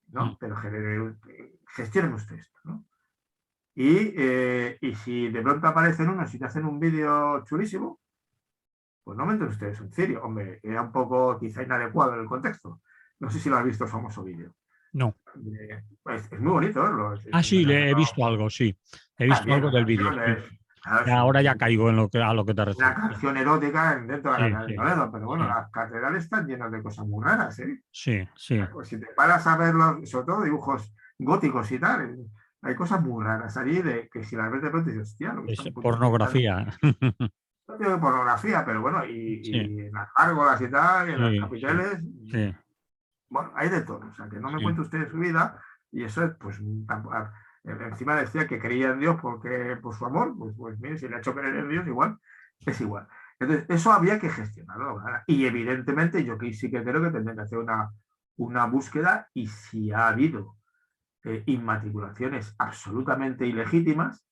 ¿no? Pero gestionen usted esto, ¿no? Y si de pronto aparecen unos y te hacen un vídeo chulísimo, pues no me entren ustedes un cirio. Hombre, era un poco quizá inadecuado en el contexto. No sé si lo has visto el famoso vídeo. No. Es muy bonito verlo. Sí, le he visto algo, sí. He visto algo del vídeo. Sí. Ahora ya caigo a lo que te refieres. Una canción erótica dentro de la Catedral de Toledo, pero bueno, sí. Las catedrales están llenas de cosas muy raras, ¿eh? Sí. Pues si te paras a ver sobre todo dibujos góticos y tal, hay cosas muy raras allí de que si las ves de pronto dices, hostia, lo que Es están pornografía. No digo pornografía, pero bueno, y en las gárgolas y tal, y en las capiteles, bueno, hay de todo. O sea, que no me cuente usted su vida, y eso es, pues, encima decía que creía en Dios por su amor, pues mire, si le ha hecho creer en Dios, igual, es igual. Entonces, eso había que gestionarlo, ¿verdad? Y evidentemente yo sí que creo que tendrán que hacer una búsqueda, y si ha habido inmatriculaciones absolutamente ilegítimas,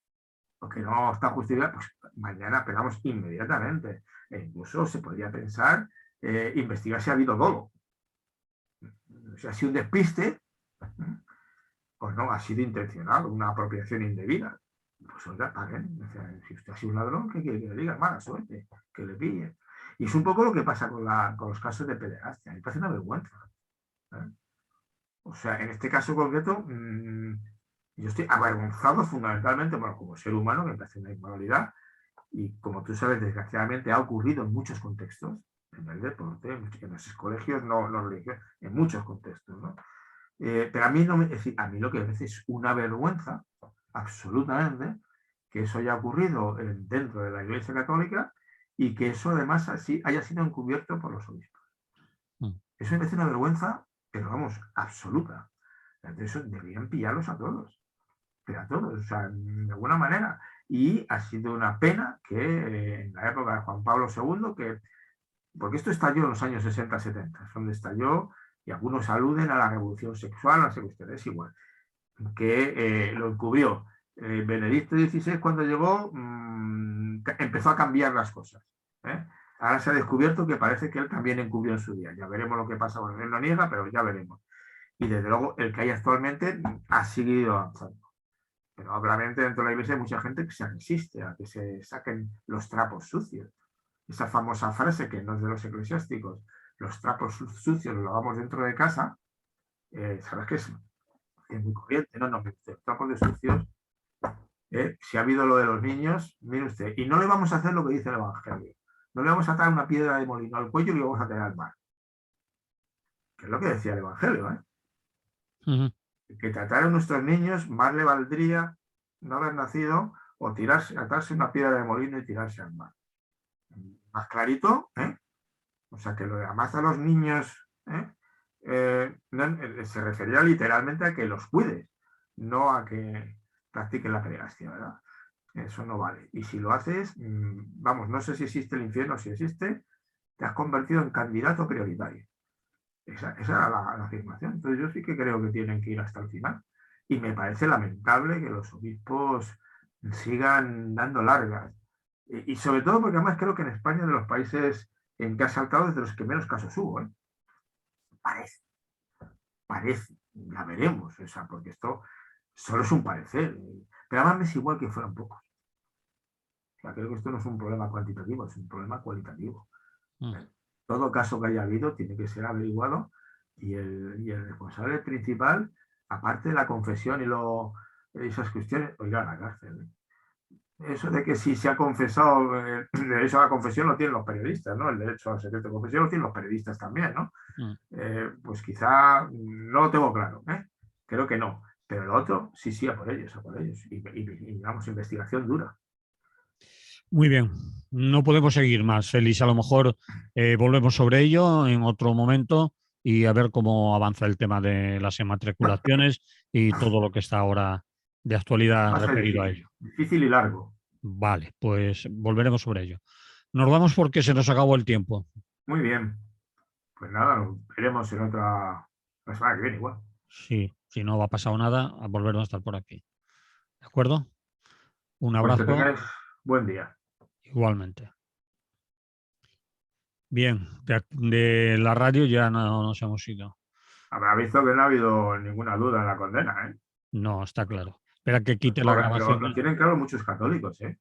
porque no está justificada, pues mañana pegamos inmediatamente. Incluso se podría pensar, investigar si ha habido dolo. Si ha sido un despiste, pues no, ha sido intencional, una apropiación indebida. Pues oiga, paguen. O sea, si usted ha sido un ladrón, ¿qué quiere que le diga? Mala suerte, que le pille. Y es un poco lo que pasa con los casos de pederastia. Me parece una vergüenza. O sea, en este caso concreto, yo estoy avergonzado fundamentalmente, bueno, como ser humano, que me parece una inmoralidad, y como tú sabes, desgraciadamente ha ocurrido en muchos contextos, en el deporte, en los colegios no religiosos, en muchos contextos, ¿no? Pero a mí, es decir, a mí lo que me parece es una vergüenza, absolutamente, que eso haya ocurrido dentro de la Iglesia Católica y que eso además así haya sido encubierto por los obispos. Eso me parece una vergüenza, pero vamos, absoluta. Entonces, eso deberían pillarlos a todos, pero a todos, o sea, de alguna manera. Y ha sido una pena que en la época de Juan Pablo II, porque esto estalló en los años 60-70, es donde estalló, y algunos aluden a la revolución sexual, no sé qué ustedes, igual, que lo encubrió. Benedicto XVI, cuando llegó, empezó a cambiar las cosas. Ahora se ha descubierto que parece que él también encubrió en su día. Ya veremos lo que pasa. Bueno, él no niega, pero ya veremos. Y desde luego, el que hay actualmente ha seguido avanzando. Pero obviamente dentro de la iglesia hay mucha gente que se resiste a que se saquen los trapos sucios. Esa famosa frase que no es de los eclesiásticos, los trapos sucios los lavamos dentro de casa, ¿sabes qué es? es muy corriente, no, mire usted, trapos de sucios, si ha habido lo de los niños, mire usted, y no le vamos a hacer lo que dice el Evangelio, no le vamos a atar una piedra de molino al cuello y le vamos a tirar al mar, que es lo que decía el Evangelio, ¿eh? Ujú. Que tratar a nuestros niños más le valdría no haber nacido o atarse una piedra de molino y tirarse al mar. Más clarito, ¿eh? O sea, que lo de amar a los niños se refería literalmente a que los cuides, no a que practiquen la pederastia, ¿verdad? Eso no vale. Y si lo haces, vamos, no sé si existe el infierno, si existe, te has convertido en candidato prioritario. Esa era la afirmación. Entonces yo sí que creo que tienen que ir hasta el final. Y me parece lamentable que los obispos sigan dando largas. Y sobre todo porque además creo que en España es de los países en que ha saltado desde los que menos casos hubo. ¿Eh? Parece, parece. Ya veremos. O sea, porque esto solo es un parecer. Pero además me es igual que fueran pocos. O sea, creo que esto no es un problema cuantitativo, es un problema cualitativo. Todo caso que haya habido tiene que ser averiguado y el responsable principal, aparte de la confesión y esas cuestiones, oiga, a la cárcel. Eso de que si se ha confesado, el derecho a la confesión lo tienen los periodistas, ¿no? El derecho al secreto de confesión lo tienen los periodistas también, ¿no? Pues quizá no lo tengo claro, ¿eh? Creo que no. Pero el otro, sí, a por ellos, a por ellos. Y digamos, investigación dura. Muy bien, no podemos seguir más, Félix. A lo mejor volvemos sobre ello en otro momento y a ver cómo avanza el tema de las inmatriculaciones y todo lo que está ahora de actualidad Va a ser referido a difícil, ello. difícil y largo. Vale, pues volveremos sobre ello. Nos vamos porque se nos acabó el tiempo. Muy bien. Pues nada, nos veremos en la semana que viene igual. Sí, si no ha pasado nada, a volvernos a estar por aquí. ¿De acuerdo? Un Pues que abrazo tengáis buen día. igualmente. Bien, de la radio ya no nos hemos ido. Habrá visto que no ha habido ninguna duda en la condena, ¿eh? No, está claro. Espera que quite la Pero grabación. lo tienen claro muchos católicos, ¿eh?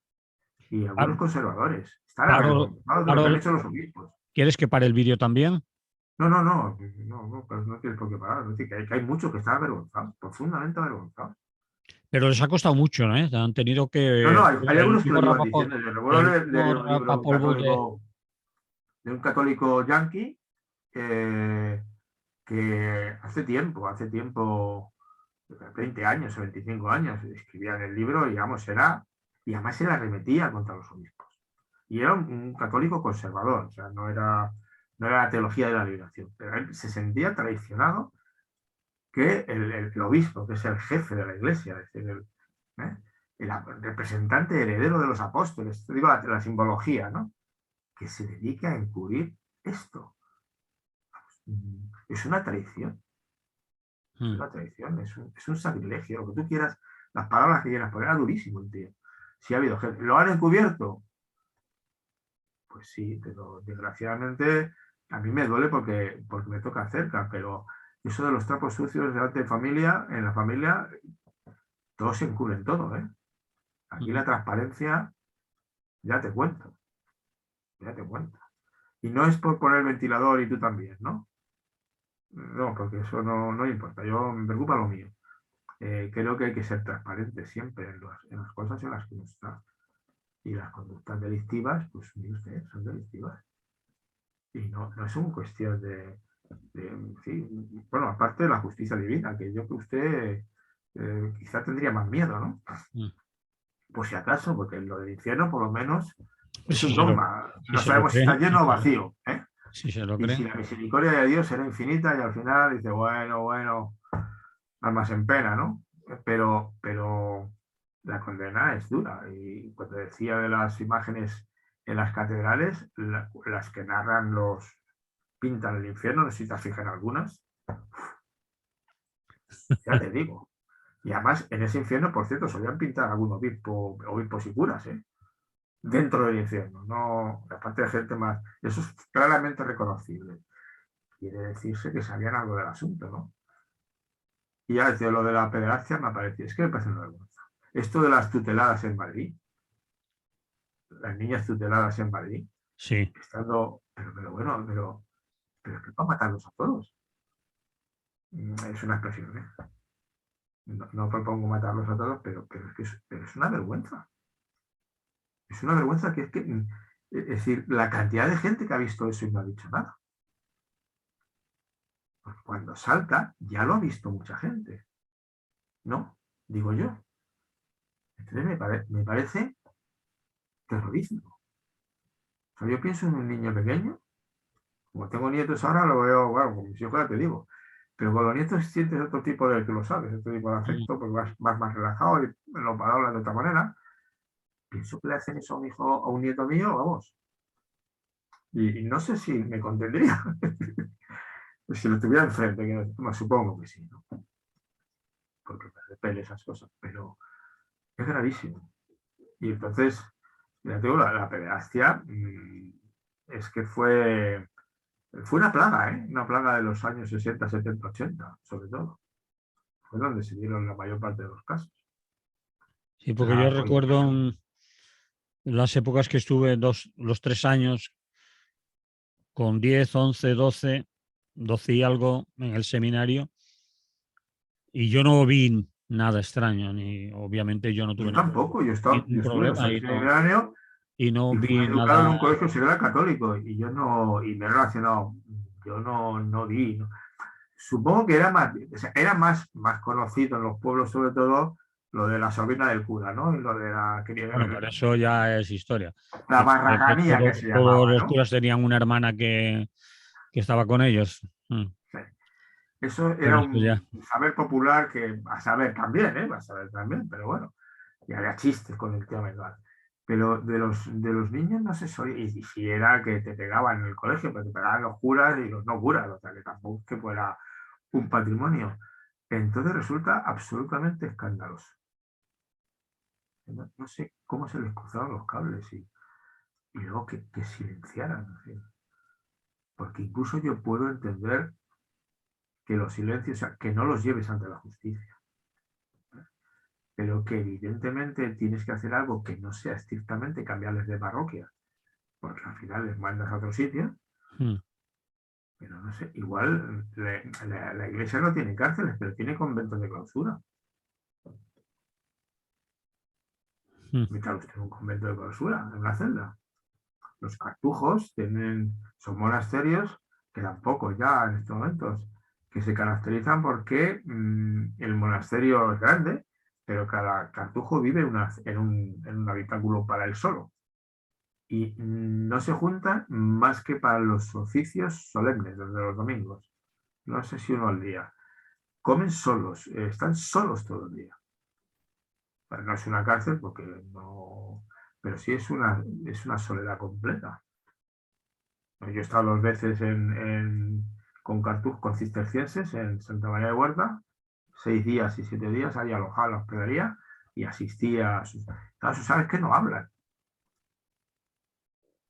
Y algunos conservadores. Están Paro, avergonzados de lo que han paro- hecho los obispos. ¿Quieres que pare el vídeo también? Pues no tienes por qué parar. No, que hay muchos que están avergonzados, profundamente avergonzados. Pero les ha costado mucho, ¿eh? Han tenido que... Hay El algunos que último lo llevan diciendo. Yo recuerdo el leer último un libro rapapolvo de un católico yanqui que hace tiempo, 20 años o 25 años, escribía en el libro y, digamos, y además se la arremetía contra los obispos. Y era un católico conservador, o sea, no era la teología de la liberación, pero él se sentía traicionado que el obispo, que es el jefe de la iglesia, es decir, el representante heredero de los apóstoles, digo la simbología, ¿no? Que se dedica a encubrir esto. Es una traición. Es una traición, es un sacrilegio, lo que tú quieras, las palabras que quieras, pero era durísimo el tío. Si ha habido gente, ¿lo han encubierto? Pues sí, pero desgraciadamente a mí me duele porque me toca cerca, pero eso de los trapos sucios delante de familia, en la familia, todos se encubren todo, ¿eh? Aquí la transparencia, ya te cuento, ya te cuento. Y no es por poner el ventilador y tú también, ¿no? No, porque eso no importa, yo me preocupa lo mío. Creo que hay que ser transparente siempre en las cosas en las que uno está. Y las conductas delictivas, pues mire usted, son delictivas. Y no es una cuestión sí, bueno, aparte de la justicia divina, que yo que usted quizá tendría más miedo, ¿no? Por si acaso, porque lo del infierno por lo menos es Si un se lo, dogma. si No se lo sabemos si creen, está lleno o vacío, ¿eh? si se lo Y si creen. la misericordia de Dios será infinita y al final dice, bueno, almas en pena, ¿no? Pero la condena es dura. Y cuando decía de las imágenes en las catedrales, las que narran pintan el infierno, no sé si te fijas en algunas, ya te digo. Y además, en ese infierno, por cierto, solían pintar algún obispos y curas, ¿eh? Dentro del infierno, no, aparte de gente más. Eso es claramente reconocible. Quiere decirse que sabían algo del asunto, ¿no? Y ya desde lo de la pederastia me ha parecido, es que me parece una vergüenza. Esto de las tuteladas en Madrid, las niñas tuteladas en Madrid, Sí. estando, pero bueno, pero que va a matarlos a todos. Es una expresión, ¿eh? No propongo matarlos a todos, pero es una vergüenza. Es una vergüenza es decir, la cantidad de gente que ha visto eso y no ha dicho nada. Porque cuando salta, ya lo ha visto mucha gente. ¿No? Digo yo. Entonces me parece terrorífico. O sea, yo pienso en un niño pequeño, como tengo nietos ahora, lo veo, bueno, como si yo fuera, te digo. Pero con los nietos sientes otro tipo de, tú lo sabes, otro tipo de afecto, porque vas más relajado y lo hablas de otra manera. Pienso que le hacen eso a un hijo, a un nieto mío, vamos. Y no sé si me contendría. Si lo tuviera enfrente, que no, supongo que sí, ¿no? Porque me repele esas cosas, pero es gravísimo. Y entonces, ya te digo, la pederastia es que fue una plaga, ¿eh? Una plaga de los años 60, 70, 80, sobre todo. Fue donde se dieron la mayor parte de los casos. Sí, porque yo Pues, recuerdo las épocas que estuve los 3 años con 10, 11, 12 y algo en el seminario, y yo no vi nada extraño, ni obviamente yo no tuve yo tampoco, yo ningún estuve en los problema años de verano y no y fui vi educado en nada. un colegio seglar católico y yo no, y me he relacionado, yo no vi, ¿no? Supongo que era más conocido en los pueblos, sobre todo, lo de la sobrina del cura, ¿no? Y lo de Bueno, pero eso ya es historia. la barraganía que se Todos llamaba, los ¿no? curas tenían una hermana que estaba con ellos. Sí. Eso Pero era eso ya. un saber popular que, a saber también, ¿eh? A saber también, pero bueno, y había chistes con el tema mental. Pero de los niños no se solía, y si era que te pegaban en el colegio, pero te pegaban los curas y los no curas, o sea que tampoco es que fuera un patrimonio. Entonces resulta absolutamente escandaloso. No sé cómo se les cruzaron los cables y luego que silenciaran. ¿Sí? Porque incluso yo puedo entender que los silencios, o sea, que no los lleves ante la justicia, pero que evidentemente tienes que hacer algo que no sea estrictamente cambiarles de parroquia, porque al final les mandas a otro sitio, Mm, pero no sé, igual la iglesia no tiene cárceles, pero tiene conventos de clausura. mm. Meta usted un convento de clausura en una celda. Los cartujos son monasterios que tampoco ya en estos momentos, que se caracterizan porque el monasterio es grande, pero cada cartujo vive en un habitáculo para él solo. Y no se juntan más que para los oficios solemnes, desde los domingos. No sé si uno al día. Comen solos, están solos todo el día. Bueno, no es una cárcel porque no, pero sí es una soledad completa. Yo he estado 2 veces con con cistercienses en Santa María de Huerta, 6 días y 7 días, ahí alojado en la hospedería y asistía a sus... Claro, sabes que no hablan,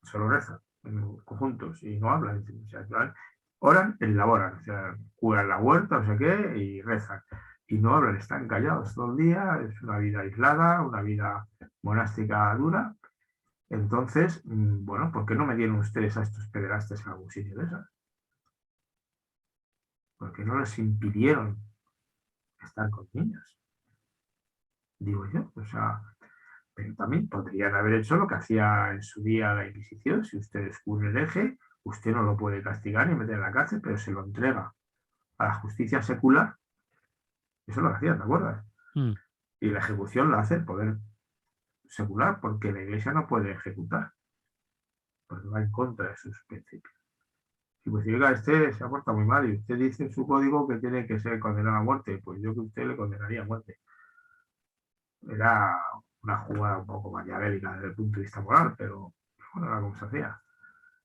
solo rezan en conjuntos y no hablan. O sea, oran, elaboran, o sea, curan la huerta, no sé qué, y rezan. Y no hablan, están callados todo el día, es una vida aislada, una vida monástica dura. Entonces, bueno, ¿por qué no me dieron ustedes a estos pederastas en algún sitio de esas? Porque no les impidieron estar con niños, digo yo. O sea, pero también podrían haber hecho lo que hacía en su día la Inquisición. Si usted descubre el eje, usted no lo puede castigar ni meter en la cárcel, pero se lo entrega a la justicia secular. Eso es lo que hacían, ¿te acuerdas? Mm. Y la ejecución la hace el poder secular, porque la iglesia no puede ejecutar, porque va en contra de sus principios. Si pues diga, este se ha portado muy mal y usted dice en su código que tiene que ser condenado a muerte, pues yo que usted le condenaría a muerte. Era una jugada un poco maquiavélica desde el punto de vista moral, pero bueno, era como se hacía.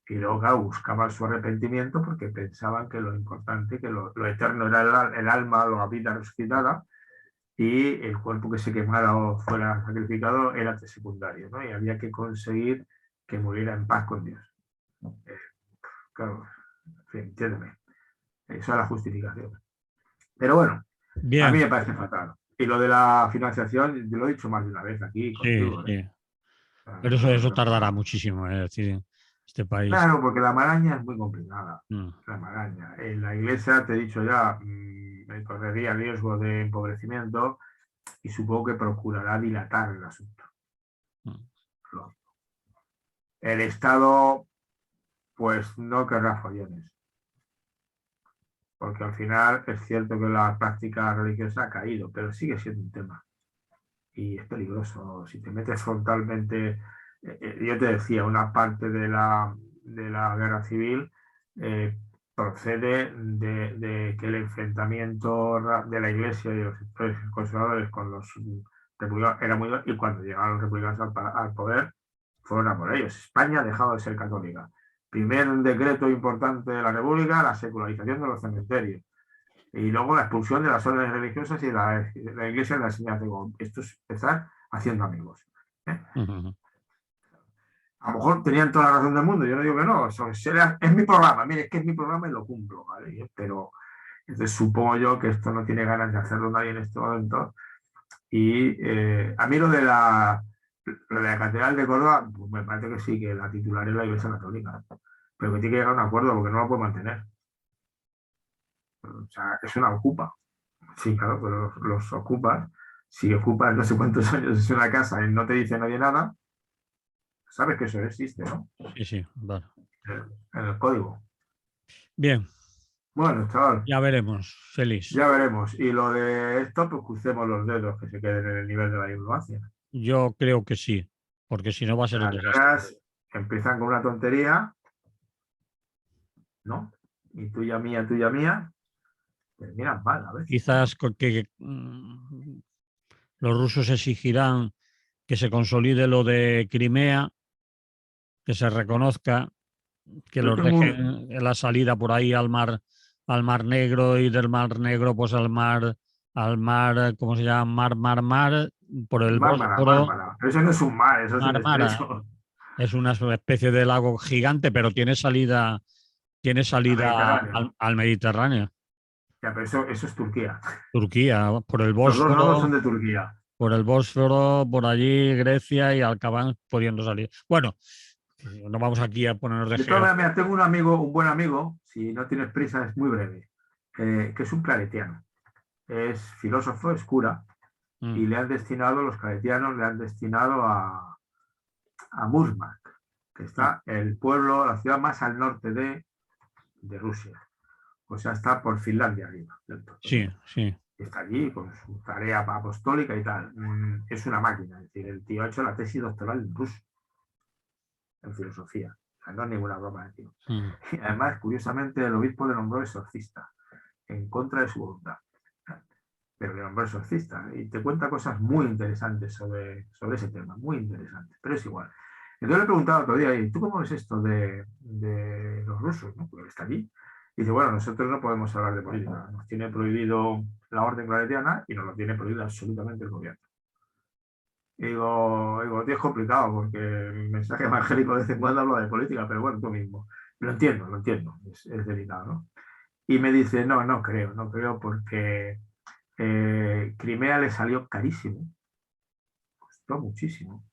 Y luego, claro, buscaban su arrepentimiento porque pensaban que lo importante, que lo eterno era el alma, la vida resucitada, y el cuerpo que se quemara o fuera sacrificado era secundario, ¿no? Y había que conseguir que muriera en paz con Dios. Claro, en fin, entiéndeme. Eso es la justificación. Pero bueno, a mí Bien, me parece fatal. Y lo de la financiación, yo lo he dicho más de una vez aquí sí, contigo, ¿eh? sí. O sea, Pero esto eso no es tardará normal. muchísimo. Es decir, este país. Claro, porque la maraña es muy complicada. Mm, La maraña. En la iglesia, te he dicho ya, me correría riesgo de empobrecimiento y supongo que procurará dilatar el asunto. mm, Lógico. El Estado, pues no querrá follones, porque al final es cierto que la práctica religiosa ha caído, pero sigue siendo un tema. Y es peligroso. Si te metes frontalmente, yo te decía, una parte de la guerra civil eh, procede de que el enfrentamiento de la iglesia y los sectores conservadores con los republicanos era muy duro, y cuando llegaron los republicanos al poder fueron a por ellos. España ha dejado de ser católica. Primer decreto importante de la República, la secularización de los cementerios. Y luego la expulsión de las órdenes religiosas y de la iglesia de la enseñanza. Esto es empezar haciendo amigos. ¿Eh? mm. A lo mejor tenían toda la razón del mundo, yo no digo que no, es mi programa, mire, es que es mi programa y lo cumplo, ¿vale? Pero entonces supongo yo que esto no tiene ganas de hacerlo nadie en este momento. Y a mí lo de la Catedral de Córdoba, pues me parece que sí, que la titular es la Iglesia Católica, pero que tiene que llegar a un acuerdo porque no lo puede mantener. O sea, es una ocupa. Sí, claro, pero los ocupas. Si ocupas no sé cuántos años es una casa y no te dice nadie nada, sabes que eso existe, ¿no? Sí, sí, vale. En el código. Bien, Bueno, chaval, ya veremos, Félix. ya veremos. Y lo de esto, pues crucemos los dedos que se queden en el nivel de la diplomacia. Yo creo que sí, porque si no va a ser un Las desastre. guerras empiezan con una tontería, ¿no? Y tuya mía, terminan mal a veces. Quizás que los rusos exigirán que se consolide lo de Crimea, que se reconozca, que Yo los tengo dejen en la salida por ahí al mar Negro y del Mar Negro pues al mar, ¿cómo se llama? Mar, por el Mármara, Bósforo. Mármara. Pero eso no es un mar, eso es un Mármara estrecho. es una especie de lago gigante, pero tiene Al salida Mediterráneo. al Mediterráneo. Ya, pero eso es Turquía. Turquía, Los dos lados son de Turquía. Por el Bósforo, por allí Grecia y acaban pudiendo salir. Bueno, no vamos aquí a ponernos de De todas geografía. maneras, tengo un buen amigo, si no tienes prisa, es muy breve, que es un claretiano. Es filósofo, es cura, y los claretianos le han destinado a Murmansk, que está el pueblo, la ciudad más al norte de Rusia. O sea, está por Finlandia arriba del todo. Sí, sí. Está allí con su tarea apostólica y tal. Es una máquina, es decir, el tío ha hecho la tesis doctoral en ruso, en filosofía. O sea, no es ninguna broma de tío. Mm. Y además, curiosamente, el obispo le nombró exorcista, en contra de su voluntad. Pero le nombró exorcista. Y te cuenta cosas muy interesantes sobre ese tema, muy interesantes, pero es igual. Entonces le he preguntado otro día, ¿y tú cómo ves esto de los rusos? ¿No? Porque está allí. Y dice, bueno, nosotros no podemos hablar de política. Nos tiene prohibido la orden claretiana y nos lo tiene prohibido absolutamente el gobierno. Y digo, tío, es complicado porque el mensaje evangélico de vez en cuando habla de política, pero bueno, tú mismo. Lo entiendo, es delicado, ¿no? Y me dice, no creo porque Crimea le salió carísimo, costó muchísimo.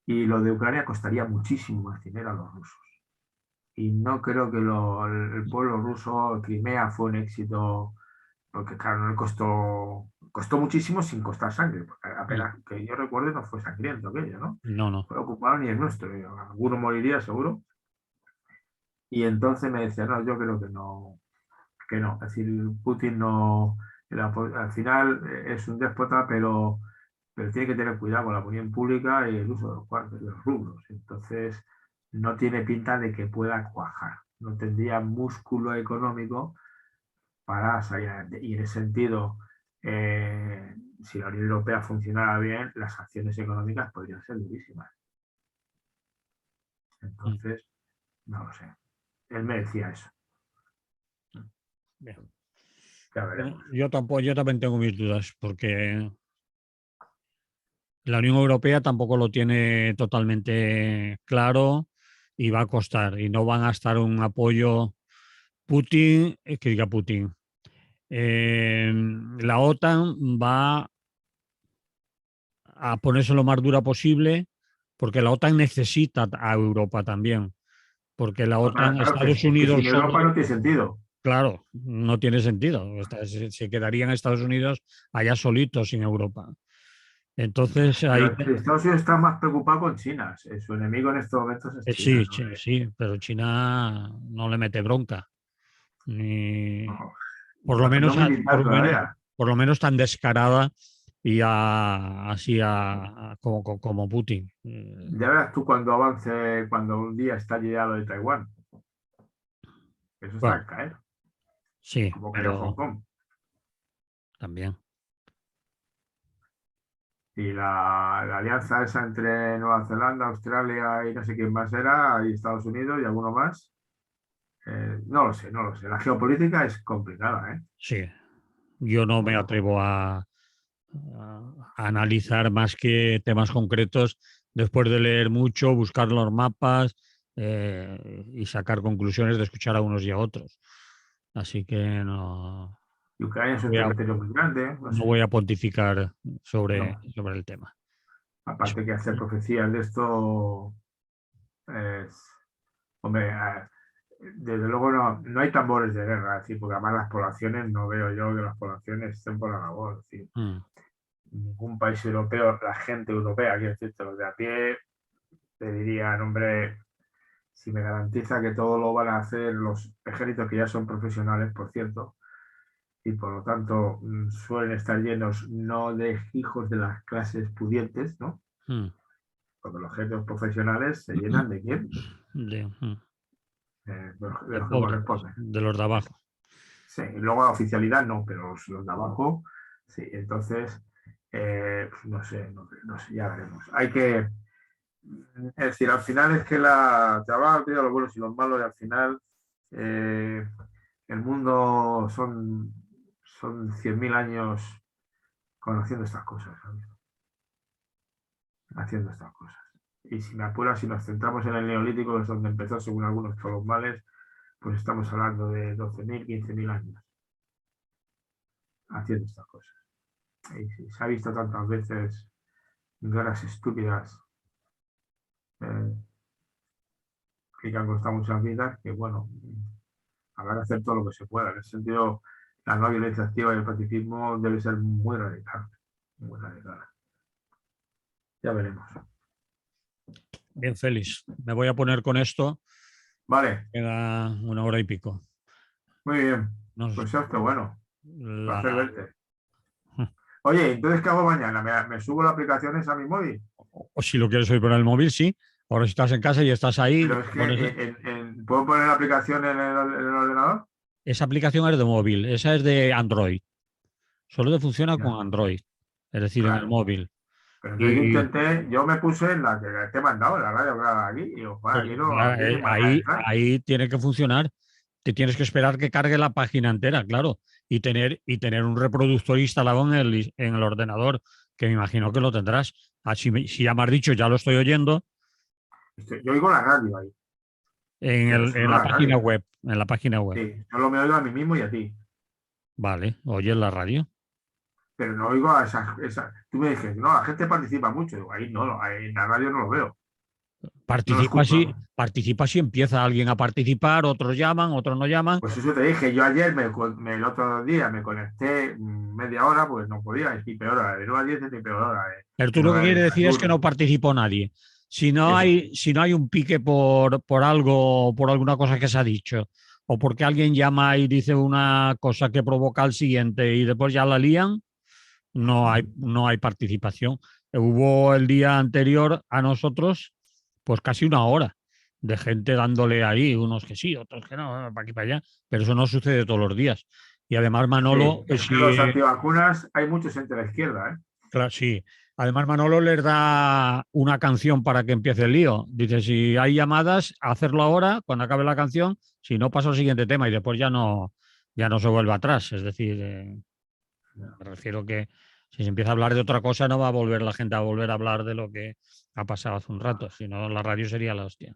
Y lo de Ucrania costaría muchísimo más dinero a los rusos. Y no creo que el pueblo ruso, Crimea, fue un éxito, porque claro, no le costó muchísimo sin costar sangre, porque apenas que yo recuerde no fue sangriento aquello, ¿no? No, no. Fue ocupado ni el nuestro, alguno moriría seguro. Y entonces me decía, no, yo creo que no. Es decir, Putin no, al final es un déspota, pero tiene que tener cuidado con la opinión pública y el uso de los cuartos, de los rublos. Entonces, no tiene pinta de que pueda cuajar. No tendría músculo económico para salir adelante. Y en ese sentido, si la Unión Europea funcionara bien, las sanciones económicas podrían ser durísimas. Entonces, no lo sé. Él me decía eso. Bien. Ya veremos. Yo también tengo mis dudas, porque la Unión Europea tampoco lo tiene totalmente claro y va a costar. Y no van a estar un apoyo Putin, que diga Putin. La OTAN va a ponerse lo más dura posible porque la OTAN necesita a Europa también. porque la Pues OTAN, claro, Estados que Unidos sin Europa solo, no tiene sentido. claro, no tiene sentido. Se quedarían Estados Unidos allá solitos sin Europa. Entonces, ahí, Pero Estados Unidos está más preocupado con China. Su enemigo en estos momentos es China, sí, ¿no? sí, sí, pero China no le mete bronca. Ni, No, por lo no menos, militar todavía. por lo menos tan descarada y así como Putin. Ya verás tú cuando avance, cuando un día está llegado de Taiwán. Eso está Bueno, al caer, sí, como cayó Hong pero Kong. también. Y la alianza esa entre Nueva Zelanda, Australia y no sé quién más era, y Estados Unidos y alguno más, no lo sé, no lo sé. La geopolítica es complicada, ¿eh? Sí, yo no me Bueno, atrevo a analizar más que temas concretos después de leer mucho, buscar los mapas y sacar conclusiones de escuchar a unos y a otros. Así que no, y Ucrania es un voy a, territorio muy grande, no no sé. voy a pontificar No. sobre el tema. Aparte que hacer profecías de esto es, hombre, desde luego no hay tambores de guerra, es decir, porque además las poblaciones, no veo yo que las poblaciones estén por la labor, es decir, Mm, ningún país europeo, la gente europea, quiero decirte, los de a pie, te dirían, hombre, si me garantiza que todo lo van a hacer los ejércitos que ya son profesionales, por cierto, y por lo tanto suelen estar llenos no de hijos de las clases pudientes, ¿no? mm. Porque los ejércitos profesionales se llenan de quién? De, De de los que pobres, corresponden. de los de abajo. Sí, y luego la oficialidad no, pero los de abajo, sí. Entonces, no sé, no sé, ya veremos. Hay que, es decir, al final es que te hablaba de los buenos y los malos, y al final el mundo son 100.000 años conociendo estas cosas, ¿sabes? Haciendo estas cosas. Y si me apuras, si nos centramos en el neolítico, que es donde empezó, según algunos, todos los males, pues estamos hablando de 12.000, 15.000 años haciendo estas cosas. Y se ha visto tantas veces guerras estúpidas eh, que han costado muchas vidas, que bueno, habrá que hacer todo lo que se pueda. En ese sentido, la no violencia activa y el pacifismo debe ser muy radical. Muy radical. Ya veremos. Bien, Félix, me voy a poner con esto. Vale, Queda una hora y pico. muy bien. Nos, Pues esto, bueno, placer la, verte. Oye, entonces, ¿qué hago mañana? ¿Me subo las aplicaciones a mi móvil? o si lo quieres hoy poner el móvil, sí. Ahora si estás en casa y estás ahí, Pero es que, pones, ¿puedo poner la aplicación en el ordenador? esa aplicación es de móvil, esa es de Android. Solo te funciona con Ya, Android, es decir, en el claro. móvil. Pero entonces Y yo me puse en la que te he mandado, en la radio grabada aquí, y digo, joder, pues, aquí no hay manera de entrar. ahí tiene que funcionar. Te tienes que esperar que cargue la página entera, claro, y tener un reproductor instalado en el ordenador, que me imagino que lo tendrás. Así, si ya me has dicho, ya lo estoy oyendo, Yo oigo la radio ahí, pero en solo la la página radio. web, en la página web. Sí, solo me oigo a mí mismo y a ti, Vale, oye la radio. pero no oigo a esa. Tú me dices, no, la gente participa mucho. Digo, ahí no, ahí en la radio no lo veo, no lo escucho, vamos. Participa si empieza alguien a participar, otros llaman, otros no llaman. Pues eso te dije, yo ayer, el otro día, me conecté media hora, pues no podía, es mi peor hora, de 9 a 10 es mi peor hora, Pero tú en lo que hora de quieres decir es que Saturno. no participó nadie. Eso. Si no hay un pique por algo, por alguna cosa que se ha dicho, o porque alguien llama y dice una cosa que provoca al siguiente y después ya la lían, no hay participación. Hubo el día anterior a nosotros, pues casi una hora de gente dándole ahí, unos que sí, otros que no, para aquí para allá, pero eso no sucede todos los días. Y además Sí, Manolo, es que los si antivacunas hay muchos entre la izquierda, ¿eh? claro, sí. Además, Manolo les da una canción para que empiece el lío. Dice, si hay llamadas, hacerlo ahora, cuando acabe la canción, si no, paso al siguiente tema y después ya no se vuelve atrás. Es decir, me refiero que si se empieza a hablar de otra cosa, no va a volver la gente a volver a hablar de lo que ha pasado hace un rato. Si no, la radio sería la hostia.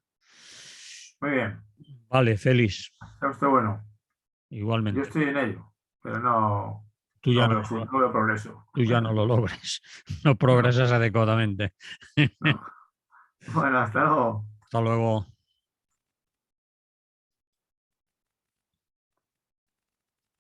Muy bien, Vale, Félix, esto bueno. Yo igualmente. estoy en ello, pero no, Tú ya no no, veo, no veo progreso. tú ya no lo logres. No No, progresas adecuadamente. no. Bueno, hasta luego. Hasta luego.